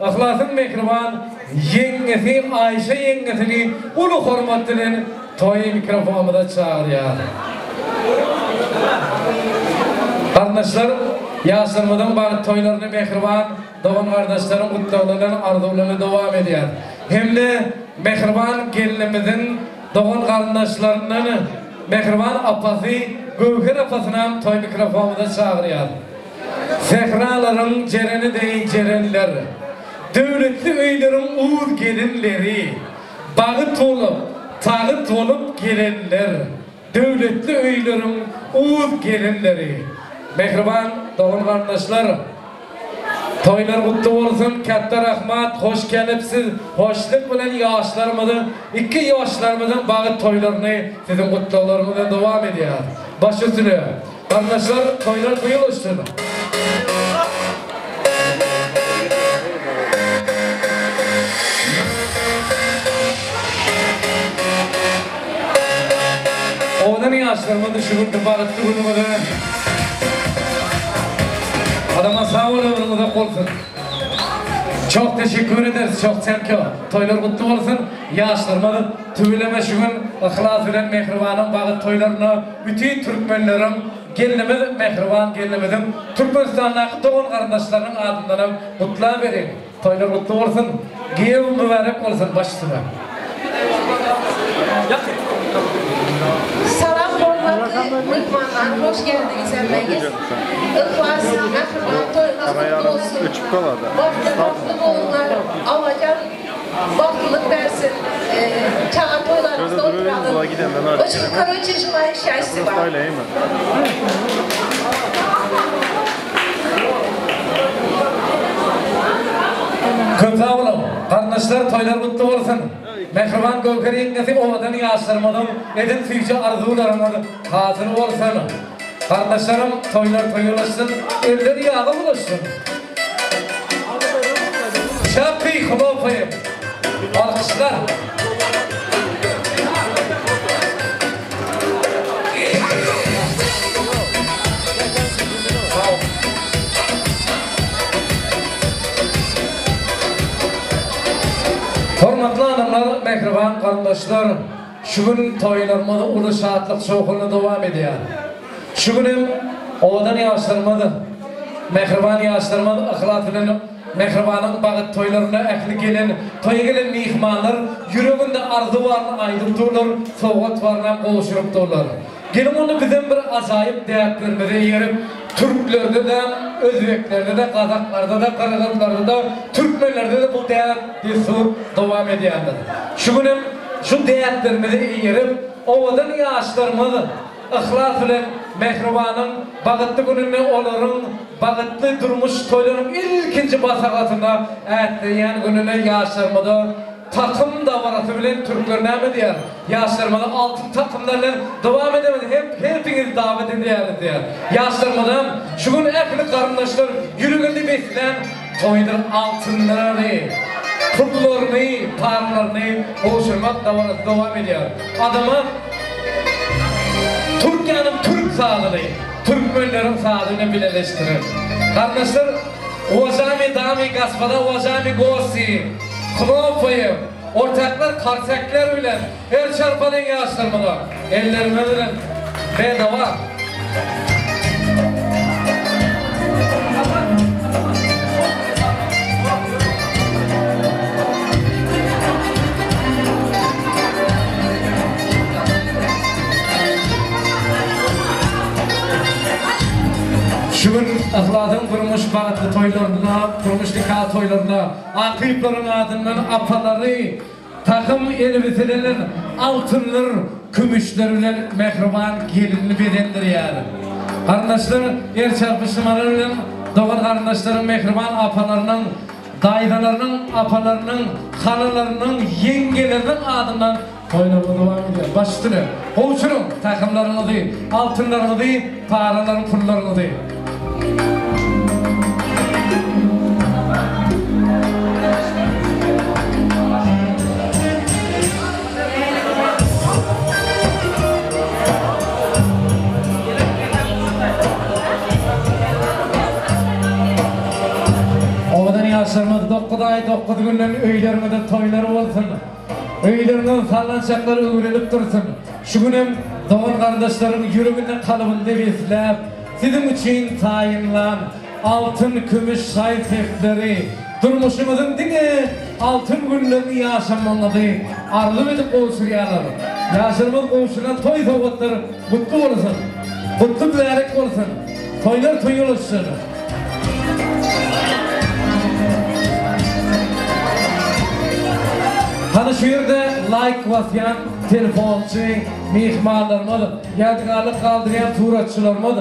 ihlasın mehriban yengesi Ayşe yengesini ulu hürmetli'nin toy mikrofonunda çağırıyor. Kardeşler, yaşlarımızın bağıt toylarını mehriban doğan kardeşlerin kutlularının arzularını devam ediyor. Hem de mehriban gelinimizin doğan kardeşlerinin mehriban apası, Gövher apasına toy mikrofonunda çağırıyor. Zehraların cereni değil cerenler, devletli öylerin uğur gelinleri, bağıt olup, tağıt olup gelenler, devletli öylerin uğur gelinleri. Mehriban doğan kardeşler, toylar kutlu olsun, katta rahmat, hoş gelipsiz, hoşluk bilen yaşlarımızı, iki yaşlarımızın bağıt toylarını sizin kutlularımıza devam ediyor. Baş üstüne, kardeşler toylar duyuluştur. Oğlan yaşlarımızı şu gün bağıtlı günümüzü adama sağ olun, olsun. Çok teşekkür ederiz, çok sevki. Toylar kutlu olsun. Yaşlarımızı tüyleme şu gün ihlas bilen mehribanın bağıt toylarına bütün Türkmenlerim, gelinimiz mehriban gelinimizin Türkmenistan'daki doğan kardeşlerinin adından kutluğa verin. Toylar kutlu olsun. Giyev mübarek olsun başüstüne. Salam Hürmetli mehmanlar, hoş geldiniz emmeyiz. İhlas, mehriban, toyunuz kutlu olsun. Vakti olunlar, alacak, vaktılık versin. Çağın toylarımızda oturalım. Başka karoçin şulayın şahisi var. Köpü oğlum, kardeşler toylar kutlu olsun. Mehriban Gölgeri İngesi ovadan yaşlarmadım, edin tüyce arzularımadı, hazır olsun. Kardeşlerim toylar toyulaşsın, elleri yağı bulaşsın. Şappi kulopayım, alkışlar. Hormatly adamlar, mehriban kardeşler, şu gün toylarmada ulu şahatlık soğuğuna devam ediyor. Şu gün ovadan yaşlarmadı, mehriban yaşlarmadı, ıhlat bilen mehribanın bağıt toylarına ehli gelen, toya gelen mihmanlar, yüreğinde arzu varını ayrıldılar, soğuk varına koğuşurup durlar. Gelin onu bizim bir azayip değerlerinde yerip, Türklerde de, Özbeklerde de, Kazaklarda da, Karagatlarda da, Türkmenlerde de bu değer desur devam ediyorlar. Şu günüm şu değerlerinde yerip, ovadan yaşlarmadı, ihlas ile mehribanın bağıtlı gününü onların bağıtlı durmuş toyların ilkinci basakatına etleyen gününü yaşlarmadı. Takım davarası bilen Türkler ne diyor? Yaşlarmadan altın takımlarla devam edemedi. Hepiniz davet ediyoruz diyor. Yaşlarmadan şu gün ekli karındaşlar yürügünde beslen toydur altınlarını, pullarını, parlarını oluşturmak davarası devam ediyor. Adamı Türkiye'nin Türk sağlığını, Türkmenlerin sağlığını birleştirir. Kardeşler, Ozami dami gaspada, Ozami gosi. Kulopayım, ortaklar, karsekler bilen, her çarpanın yaşlarımda, ellerime bilen, bedava. Şu gün ıhladın kurmuş bağıtlı toylarına, kurmuş nikah toylarına, akıyıpların adından apaları, takım elbiselerin altınlar, kümüşlerle mehriban gelinli bedendir yani. Kardeşler, er çarpışmalarıyla doğan kardeşlerin mehriban apalarının, daydalarının, apalarının, halalarının, yengelerinin adından toylarına devam ediyor. Başüstüne, hoşurun takımlarını değil, altınlarını değil, paraların, pullarını değil. Ovadan yaşlarımız 9 ay 9 günlerin öylerimde toyları olsun. Öylerinin sallanacakları öğrenip dursun. Şu günüm doğan kardeşlerin yüreğinde kalıbında beslep, sizin için tayinlan altın kümüş sayfetleri, durmuşumuzun dine altın günlerini yaşamanadı. Arzu edip olsuruyorlar. Yaşlarımız olsuran toy soğukları mutlu olsun. Mutlu bir olsun. Toylar toyuluşsun. Hani şu yerde like basyan, telefonçu, mihmanlarımız, yadgarlık kaldıran turatçılarımız,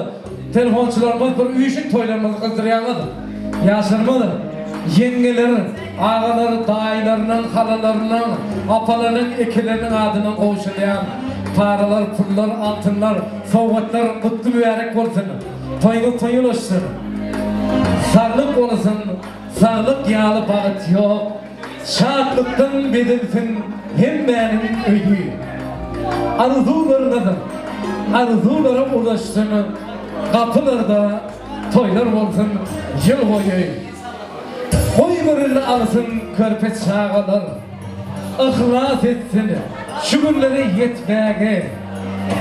telefonçularımız bir uyuşun toylarımızı kızdıryanladı. Yaşlarımız, yengelerin, ağaların, dayılarının, halalarının, apalarının, ekilerinin adının koğuşulayan paralar, pullar, altınlar, soğuklar, mutlu mübarek olsun. Toyul olsun. Sağlık olsun, sağlık yağlı bağıt yok. Şahatlıktan bedelsin hem benim ödüğü. Arzulara ulaşsın, kapılarda toylar olsun yıl boyu. Koy gönüllü alsın körpe çağalar, ihlas etsin şu günleri yetmeye.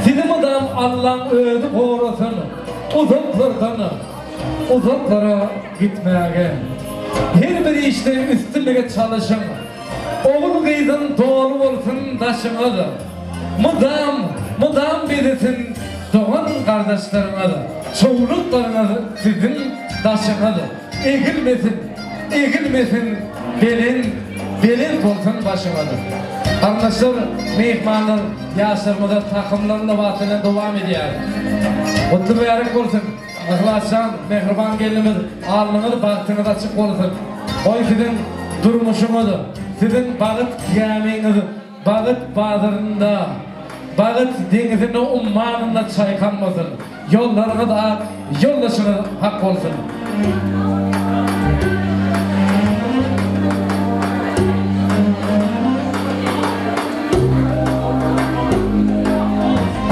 Sizin adam Allah'ın ödü korusun, uzaklara gitmeye. Her bir işte üstünlüğe çalışın. Oğul kızın doğru olsun taşımalı. Mudam bilirsin doğan kardeşlerine de, çoğunluklarına da sizin taşına da. Eğilmesin, belin olsun başına da. Kardeşler, mehmanlar, yaşlarımda takımlarında vatına devam ediyor. Mutlu bir yarık olsun. Arkadaşlar, mehriban gelinimiz, ağırlığınız, baktığınız açık olsun. Oy sizin durmuşunuzu, sizin bağıt kıyamenizi, bağıt bağlarında, bağıt denizinde ummanında çaykanmasın. Yollarınız ak, yoldaşınız hak olsun.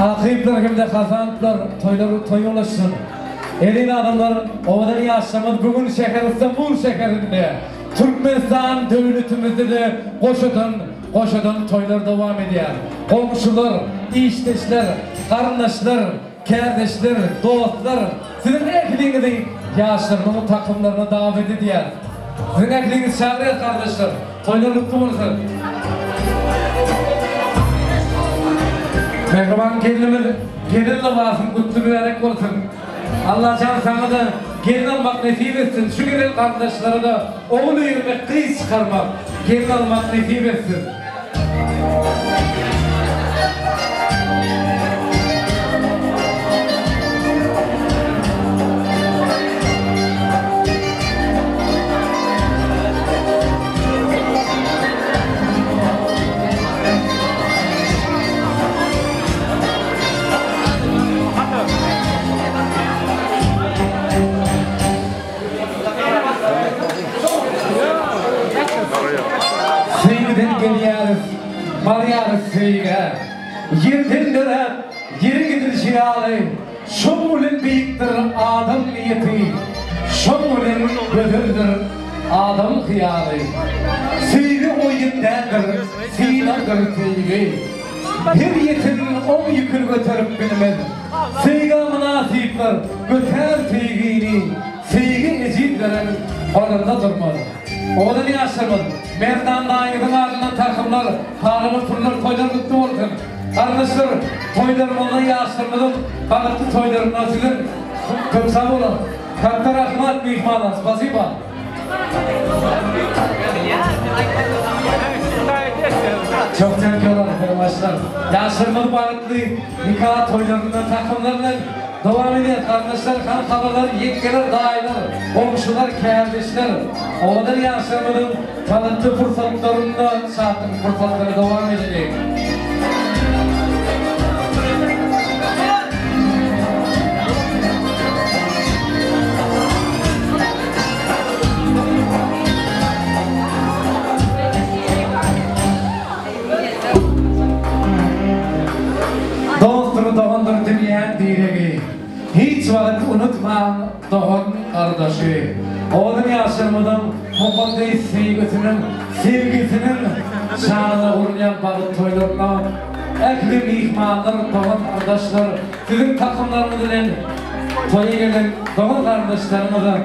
Akıyıplar gibi de kazanıplar, toyulaşsın. Elin adamlar, ovadan yaşamız bugün İstanbul şehrinde. Türkmenistan devletimizde de koşudan toylar devam ediyor. Komşular, işteşler, kardeşler, kardeşler, dostlar, sizin ekliğinizin yaşlarının takımlarına davet ediyor. Sizin ekliğiniz çağırıyor kardeşler, toylar mutlu olsun. Mehriban gelinle varsın, kutlu bir erek olsun. Allah can sana da gelin almak nasip etsin. Şu gelin kardeşlere de oğlu yürümek, kıyı çıkarmak, gelin almak nasip etsin. Mariyarız sevge, yerden döner, yeri gidir şialı, şomulun büyüktür adam niyeti, şomulun gözüldür adam hıyalı. Sevgi oyundandır, sinandır sevgi, her yetin on yükür götürüp bilmez. Sevgi münasipler, göter sevgini, sevgi ecizlerin orada durmalı. Oğlan yaşamadı. Merdan dağınızın ardından takımlar, tarımı turlar, toylar mutlu olsun. Arkadaşlar, toylarımızın yaşlarımızın, balıklı toylarımdan sizin çok sağ olun. Kaptan Ahmet Mihmanlar, spasiba. Çok teşekkürler arkadaşlar. Yaşlarımız balıklı, nikah toylarından, takımlarından devam ediyor. Arkadaşlar, kankalar, yekkeler, dağlar, komşular, kardeşler. Oğlan yaşlarımızın balıklı fırsatlarında şartın fırsatları devam edecek. Doğandır dünyanın direği. Hiç vakit unutma doğan kardeşi. Oğlum yaşamının mukaddes sevgisinin şanına uğrayan bağlı toylarına ekli mihmanlar, doğan kardeşler, sizin takımlarınızın toya gelen doğan kardeşlerimize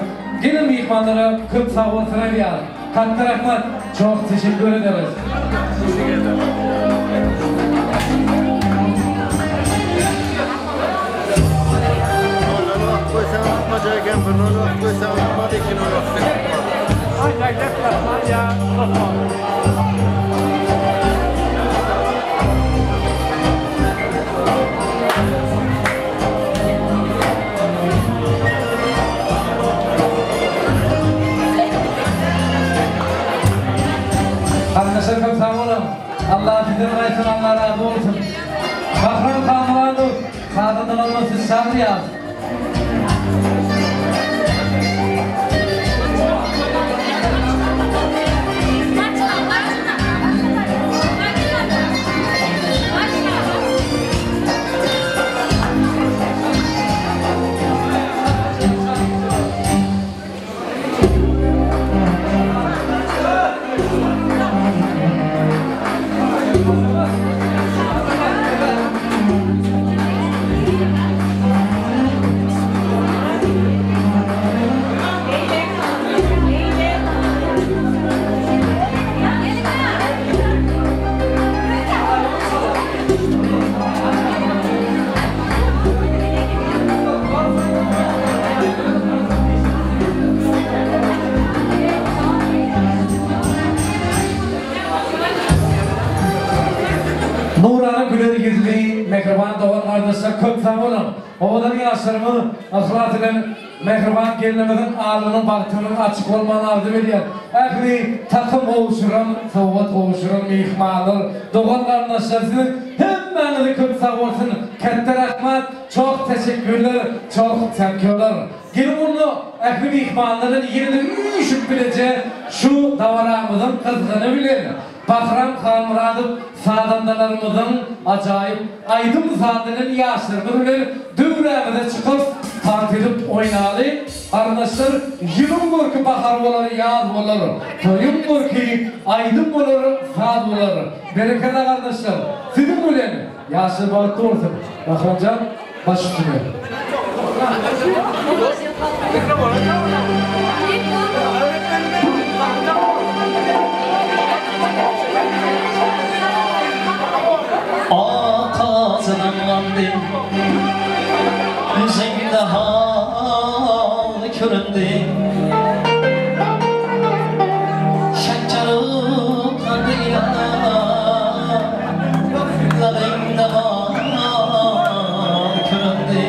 gelin mihmanlara kıp sağ olsun ediyor. Kaptan Ahmet çok teşekkür ederiz. Arkadaşlar çok sağ olun. Allah sizden versin, Allah razı olsun. Bahram Kamuran'ı sağdan olması çağırıyor. Nurana güler yüzlü, mehriban doğan kardeşler köp sağ olun. Oğlan yaşlarımı akılat ile mehriban gelinimizin ağlının baktığının açık olmanı arzu ediyor. Ehli takım oluşurum, soğut oluşurum, ihmalır. Doğan kardeşlersinin hemmenizi köp sağ olsun. Kette rahmat, çok teşekkürler, çok teşekkürler. Gelin bunu ehli ihmalların yerini üşüp bileceği şu davaramızın kızgını bilir. Bahram Kalmuradov sadandalarımızın acayip aydın zadının yaşlarını bilir. Düvremize çıkıp tant edip oynadı. Arkadaşlar yılın burki bahar olur, yaz olur. Toyun burki aydın olur, zad olur. Berekete arkadaşlar. Sizin bilen yaşlı bağıttı olsun. Bakınca baş üstüne. Ağzından landım, yüzümde hal köründü. Şekerim kandı yana, lalımda hal köründü.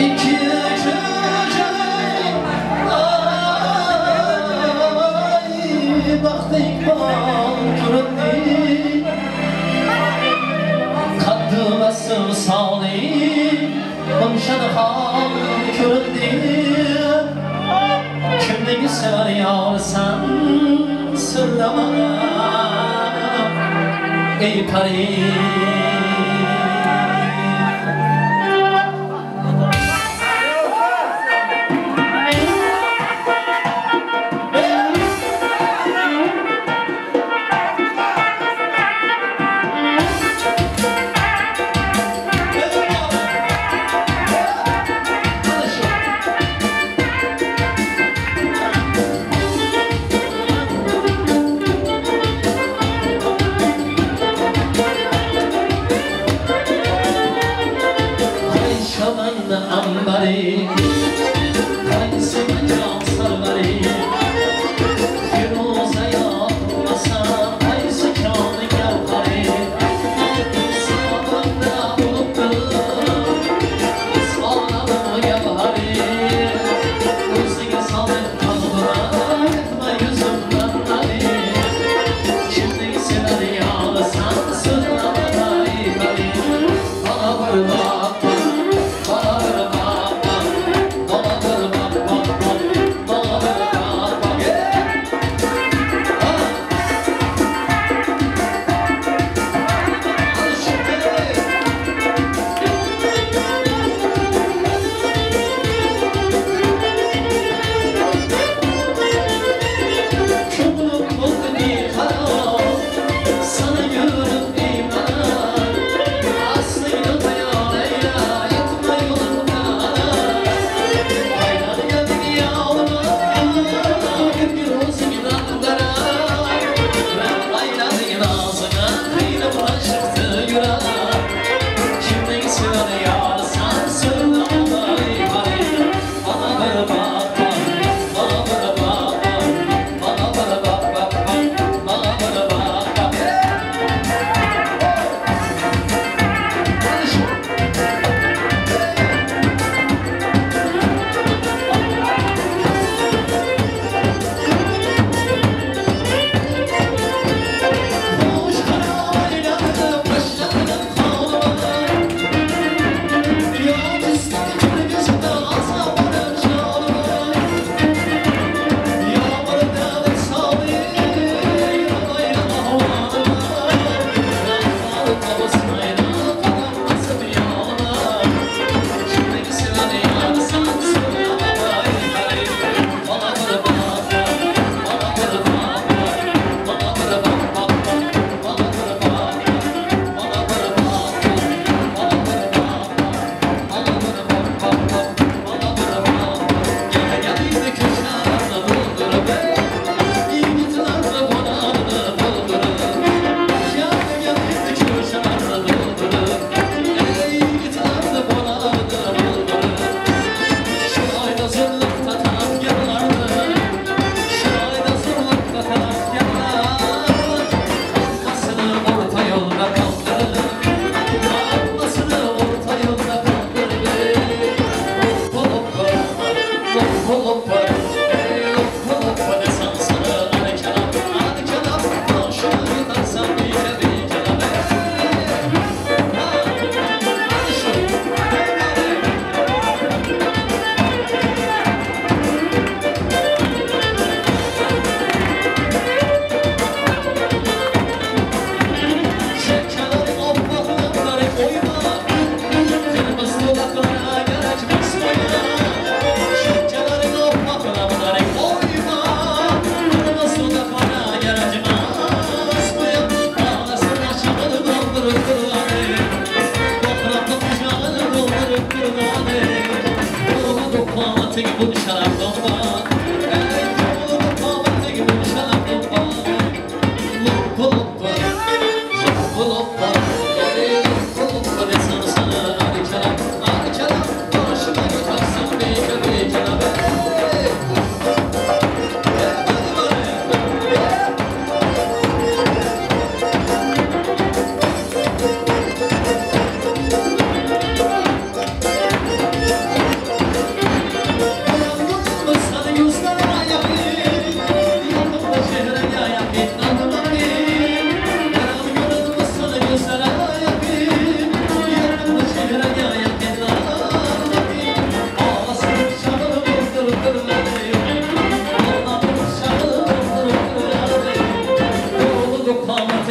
İki çocuk ay baktık bal köründü. Kaddı basım sağlı, konuşan hal köründü. Kimliği sever yavrusan söyleme ey pari.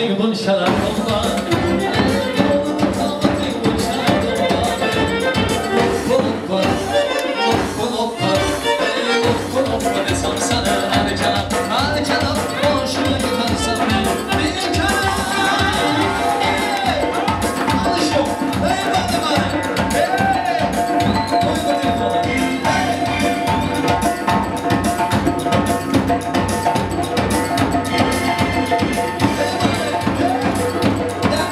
Gülün şarar olma Yeah.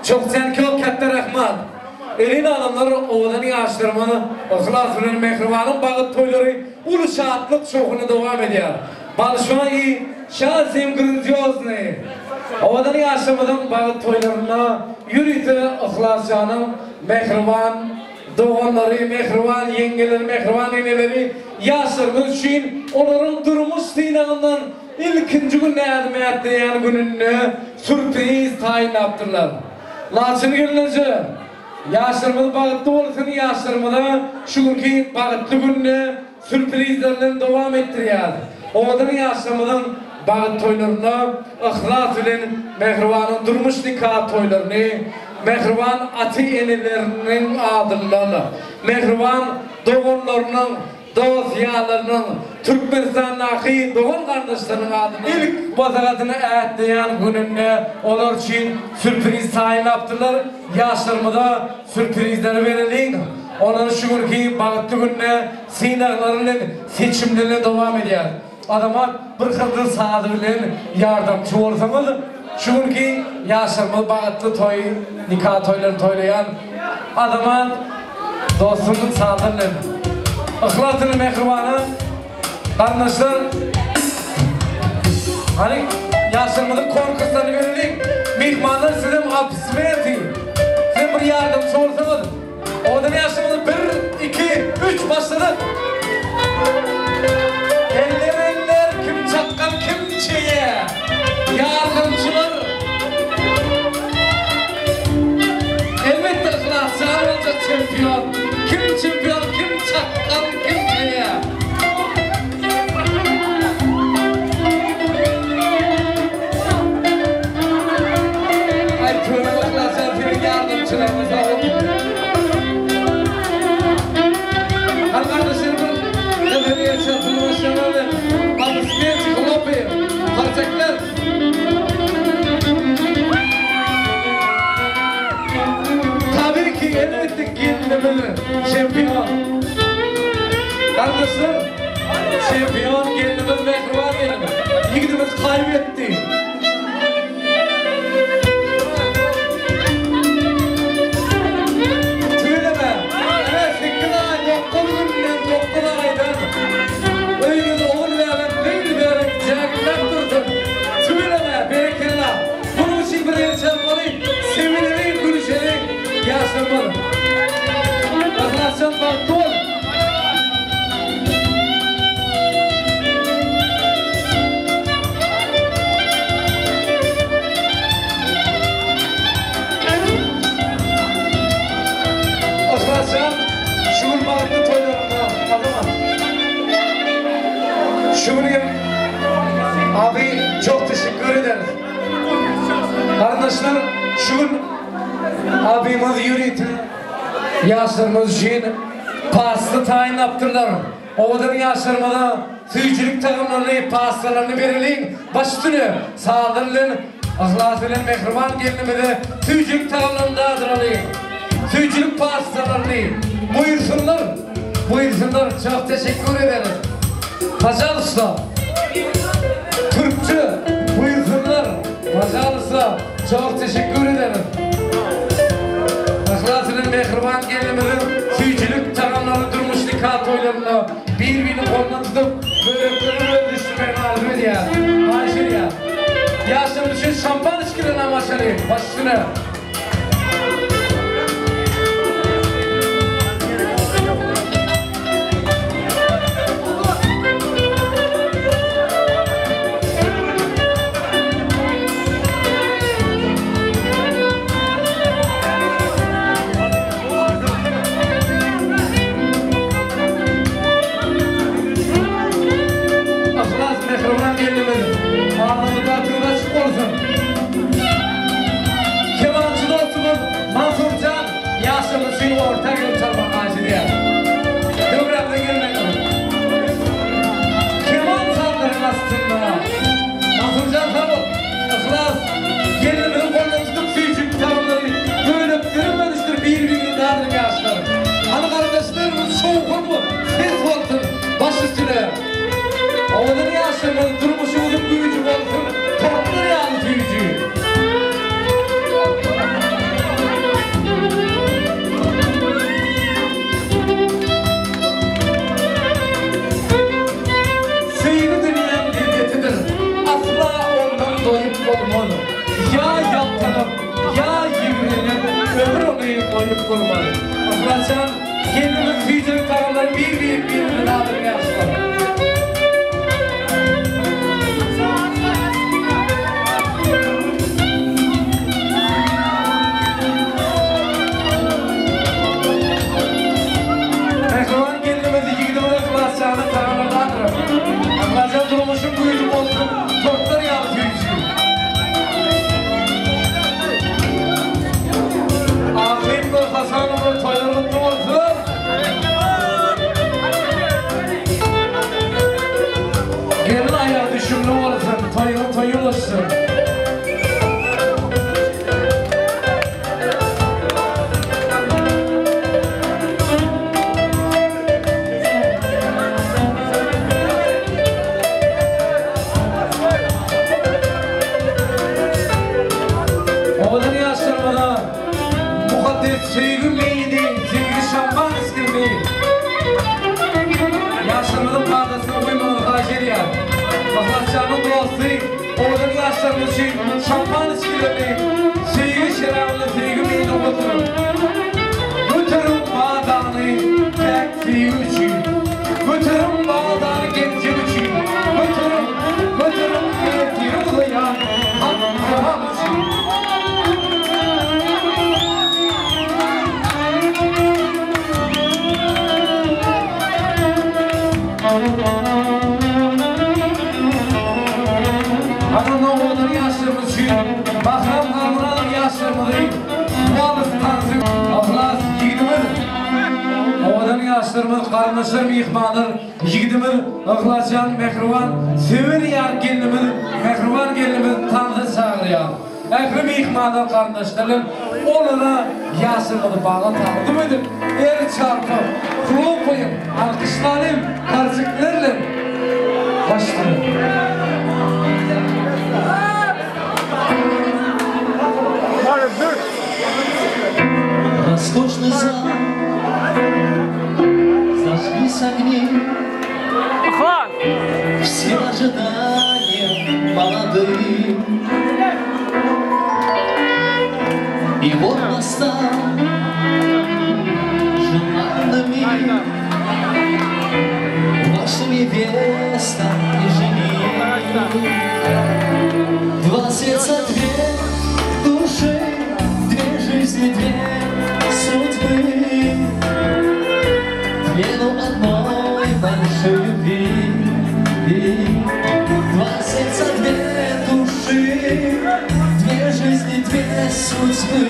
Çok sen çok katta rahmat. Elin adamlar oğlanın yaşlarımını ıhlasının mehribanın bağıt toyları ulu şahatlık şokunu devam ediyor. Balşuan'ı şahsım grandioznu. Oğlanın yaşlarımın bağıt toylarına yürüdü ıhlascanın mehriban doğanları, mehriban yengeleri, mehriban neneleri yaşlarımız için onların durmuş dinağından ilkinci gün neyadımı yani gününü sürpriz tayin yaptırlar. Laçın gününüzü yaşlarımız bağıtlı olsun yaşlarımızı şükür bağıtlı gününü sürprizlerle devam ettiriyor. Oğlanın yaşlarımızın bağıt toylarına ıhlas ile mehribanın durmuş nikah toylarını mehriban atı enelerinin adımlarına mehriban doğumlarının dosyalarının Türkmenistan'daki doğum kardeşlerinin adını ilk bazıgatını eğitleyen gününde onlar için sürpriz tayin yaptılar. Yaşlarımıza sürprizleri verildi. Onların şükür ki bağıtlı gününe sinirlerinin seçimlerine devam ediyor. Adama bir kızıl sağdırların yardımcı olsanız şükür ki yaşlarımız bağıtlı toy, nikah toylarını toylayan adama dostumuz sağdırların Ihlasının mehribanı kardeşler hani yaşlarımızın korkuslarını verelim mihmanlar size hapsime yatayım sizin bir yardımcı olsanız oğlanın yaşlarımızın 1, 2, 3 başladı eller kim çakkan kim çeye yardımcılar elbette ihlas olacak şampiyon kim şampiyon kim çakkan kim çeye ay tüm ihlaslar senin yardımcılarımıza oldu arkadaşlarımın Efendiye çatını başlamalı Abismiyet Klopi Parçaklar tabii ki elbette kendimini şampiyon kardeşler şampiyon kendimiz mehriban elimiz yigitimiz kaybetti söyleme evet 8 ay 9 günden yürüytü. Yaşlarımız için pasta tayin yaptırlar. Ovadan yaşlarımada tüycülük takımlarını, pastalarını verilin. Baş üstünü sağdırılın. Ahlasıyla mehriban gelinimede tüycülük takımlarını dağıdıralım. Tüycülük pastalarını buyursunlar. Buyursunlar. Çok teşekkür ederiz. Pazarlıkta. Türkçe buyursunlar. Pazarlıkta. Çok teşekkür ederim. Ahlasının mehriban gelinimizin tüycülük takımları durmuş nikah toylarında birbirini koluna tutup böreklerini öldüştürmeyin arzu ediyor. Başır ya. Yaşım için şampan içkilerine başarayım. Baş üstüne. Ortak yol çalmak aciliye. Dövremde girmek olur. Keman saldırın aslında. Masurcan sabır. İhlas. Gelinimizin kolunu tutup tüycük tamamları böyle görünmemiştir birbirini dağılır yaşlarım. Hani kardeşlerimiz soğukur mu? Ses olsun. Baş üstüne. Oğlun yaşlarımız durmuşumuzun büyücü olsun. Toplar yağlı tüycü. Olmalı. Ya yaptırıp, ya yürüyelim, ömür onu koyup kurmalı. Afraçan, kendimiz tüycülük takımları birbirine dağılır yaşlar. Mehriban kendimizi yigidimize Afraçan'ın takımlardandır. Afraçan durmuşun büyücük olsun, tortları yağlı tüycü. Hasan'ın toylarında olsun. Gelin ayağı düşümlü olsun, toyun olsun. Oğlan yaşlarımada sevgim neydi? Sevgi şampan iskirdi. Yaşlarımızın pardasına uymalı hacer ya. Mahlatçanın duası, oğlum yaşlarımız için şampan iskirdi. Sevgi şerabını sevgim neydi oturun. Götürün bağdanı tek sevgim için. Götürün bağdanı gencim için. Götürün gerektiğini ulayan hakkı için. Hanımla oğlanın yaşlarımız için, Bahram Hanım'ın yaşlarımızı, Muhalif Tanzim, Aflas yigidimiz, oğlanın yaşlarımız, kardeşlerim yıkmadır, yigidimiz, Aklaşan, Mehriban, sevir yar gelinimiz, Mehriban gelinimiz Tanzı çağırıyor. Ekrim yıkmadır kardeşlerim, oğlana yaşlarımızı bağla tanıdım edip, eri çarpıp, kulu koyup, alkışlanayım, karşılıklarla başlayalım. Роскошный зал, зажглись огни, все ожидания молодые. И вот настал желанный миг, ваша невеста и жених. Два сердца, две души, две жизни, две судьбы, плену одной большой любви. Два сердца, две души, две жизни, две судьбы.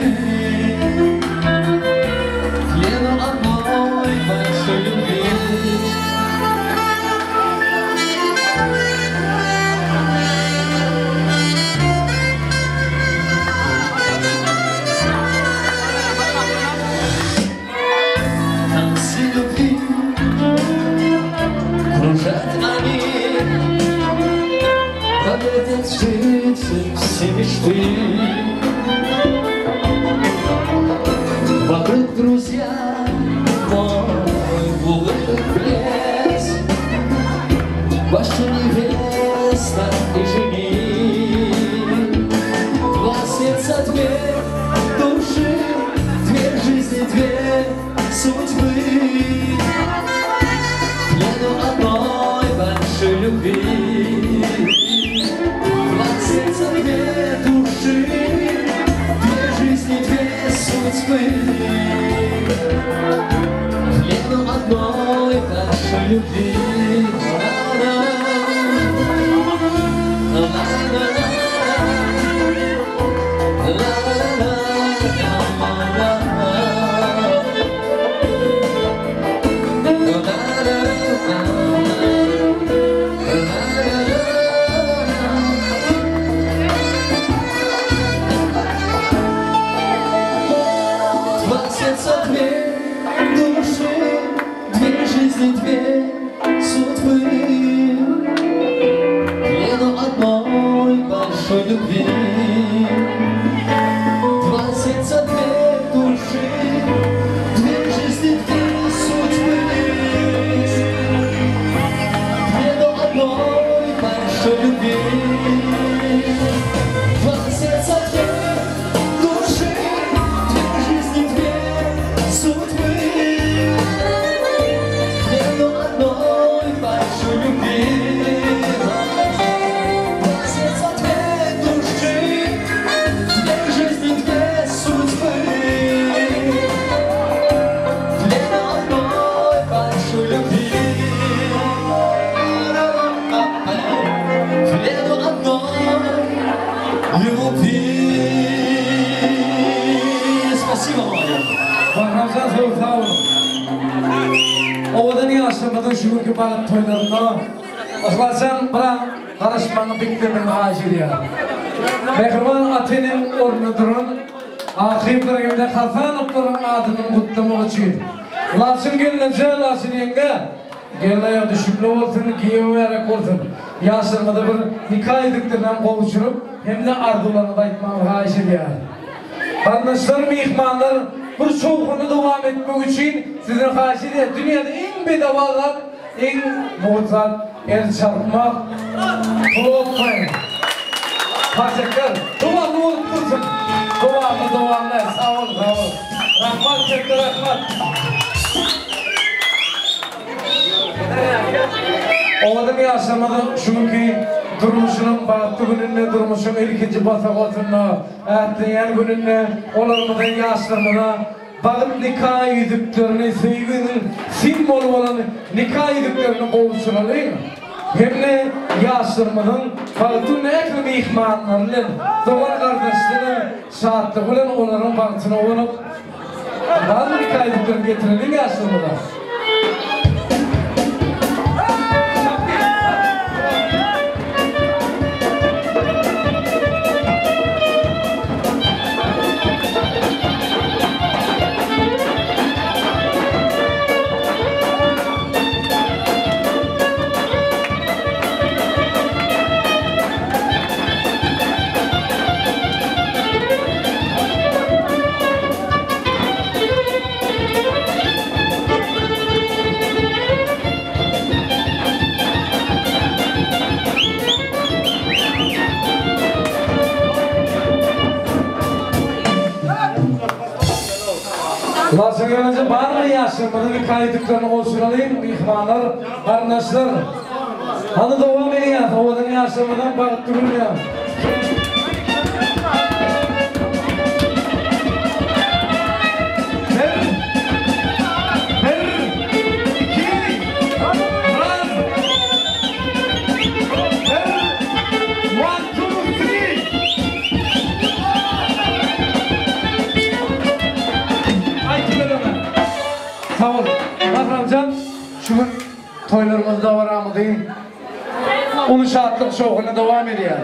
любви. 22 души, 2 жизни, 2 судьбы. Плену одной большой любви. Любви. 22 души, 2 жизни, 2 судьбы. Плену одной большой любви. 22 души, 2 жизни, 2 судьбы. Плену одной большой любви. Спасибо, Ваня. Bakramsan soğuk sağ olun. Ovadan yaşamadan şu günkü bağıt toylarında Aklarsan bana karışmanı beklemenin acil ya. Mehriban Ate'nin ornu durun. Ahirlerinde Hasanopların adının kutlamak için. Lasın gelince lasın yenge. Gelaya düşüklü olsun, giyiverek olsun. Yaşlarında bir nikah ediklerden kovuşurup hem de ardularını da etmem acil ya. Kardeşlerim, ihmanlar, bu şovunu devam etmek için sizin karşıda dünyada en bedavalar, en muhtat, el çarpmak, korkmayın. Teşekkür, duanı unuttursun. Duanı, sağ olun, sağ olun. Rahmat çekti, rahmat. Oğlum yaşamadı, çünkü durmuşunun baktı gününde, durmuşun ilkinci basakotunda, etleyen gününde, olarımızın yaşlarına, bağıt nikah ediplerini, sevginin simbolu olan nikah ediplerini kovuşturalım. Hem de yaşlarımızın bağıtın eklim ihmanlarının, doğan kardeşlerin şahatlığı ile onların bağıtına olup, bağıt nikah ediplerini getirelim yaşlarımıza. Lasın gelince var mı yaşamadı bir kaydıklarını oluşturalım, ihmanlar, kardeşler. Hadi devam edin, ovadan yaşamadan bakıp durun ya. Sağ olun. Bakramcan, şunun toylarımızda var ama değil. Onun şahatlık şoğuna devam ediyor.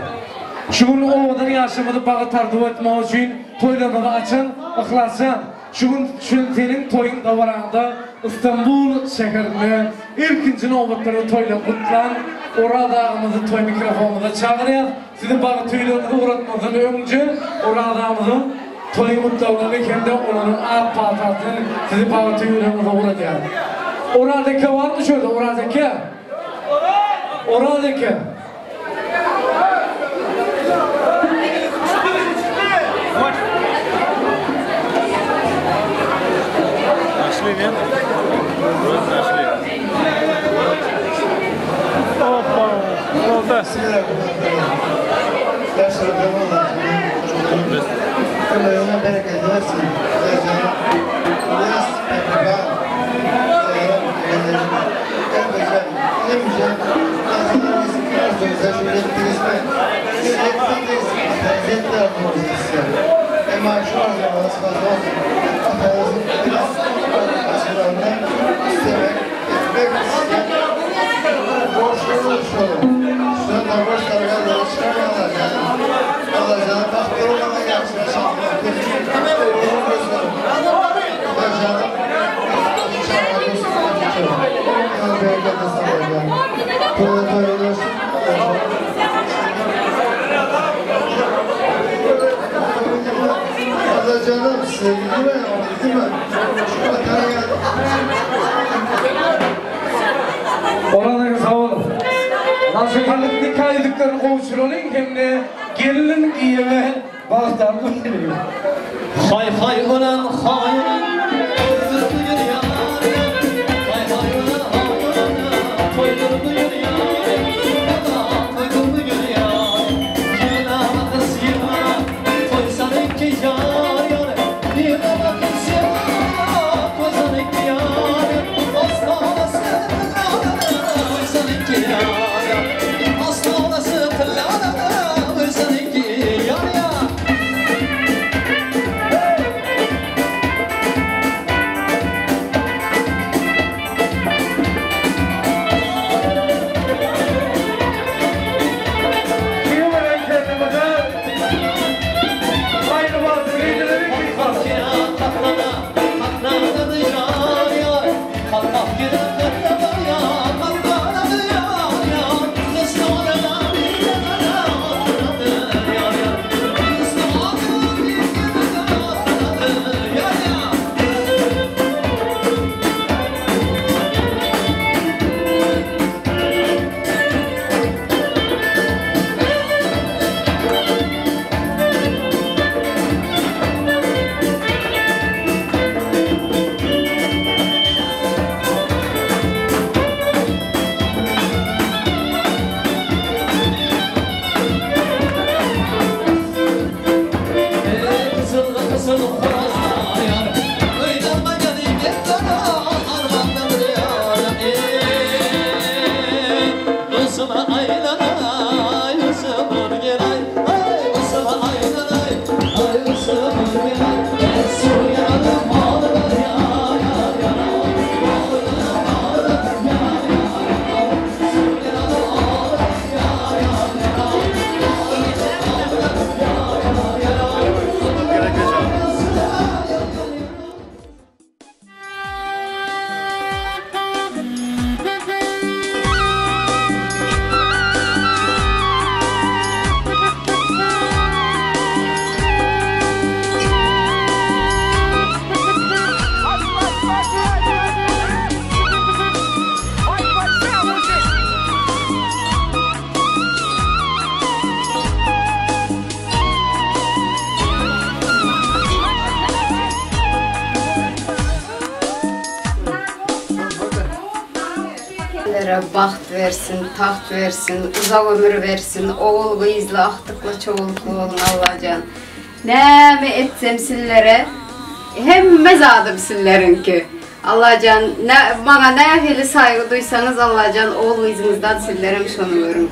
Şunun ovadan yaşamadı bağı tardıv etmek için toylarımızı açın, ıklasın. Şunun senin toyun davarağında İstanbul şehrinde ilkinci nöbetleri toyla kutlan. Oradağımızı toy mikrofonumuza çağırıyor. Sizin bağı toylarımızı uğratmazın önce oradağımızın toy mutluğunu hem de onların ağ patatını sizi bağı toylarımıza uğratıyor. Oradaki var mı şöyle oradaki? Oradaki. Нашли, нет? Нашли. Опа! Canım sevgili değil mi? Oranları sağ olun. Nasıl kalıp nikah ediklerini kovuşturalım hem de gelinin giyeme bağırtarlı geliyor. Hay hay ulan hay ulan koydurdu yürü ya. Hay hay ulan hay ulan koydurdu yürü ya. Koydurdu yürü ya. Yürüna bakız yürüna koysan iki yar yar. Yürüna bakız yürüna koysan iki yar yar. Asla olasın koysan iki yar yar. Asla olasın koysan iki yar yar. Baxt versin, taxt versin, uzaq ömür versin, oğul qıyızlı, axtıqlı, çoğuluklu olun Allahcan. Nəmi etsem sizlərə, hemmez adım sizlərin ki. Allahcan, bana nə heli saygı duysanız Allahcan, oğul qıyızınızdan sizlərəm şunu görün.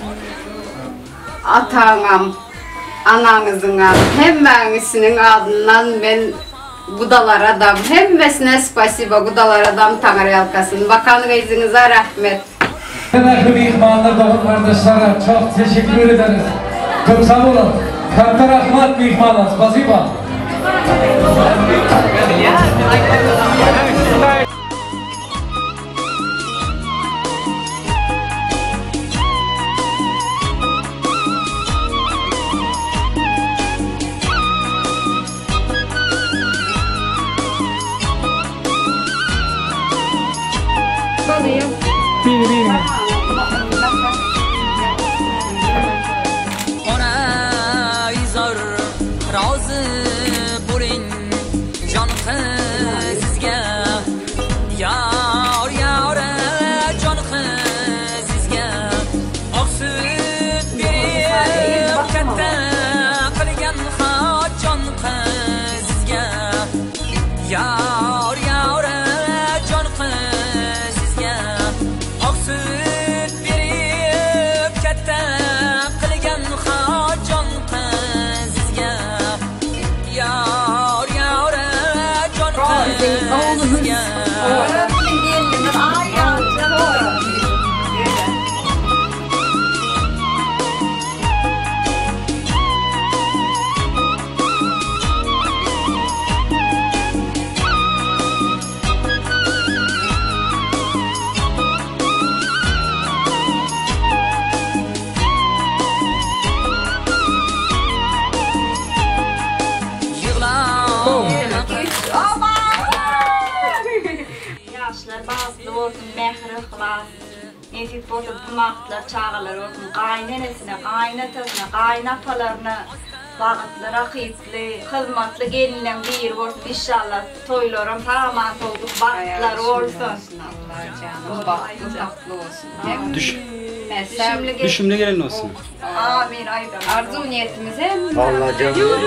Atanam, ananızın hemmengisinin adından ben Gudalar adam, hemmesine spasiba, Gudalar adam Tanrı yalkasın. Bakan qıyızınıza rahmet. Kıymetli mihmanlar, doğum kardeşlere çok teşekkür ederiz. Çok sağ olun. Katta rahmat mihmanlar. Spasiba. Yar yar can qizga oqsuz olsun, mehri ihlas. Nesip olsun, bu maqtlar, çağalar olsun, qaynenesine, qaynatasına, qaynapalarına, vaqtlara xiyitli, xizmatlı gelinlen bir olsun, inşallah toylarım tamamen tolduk, vaqtlar olsun. Allah canım, bahtlı olsun. Düşümlü gelin olsun. Amin, aydan. Arzu niyetimiz hem Allah canım.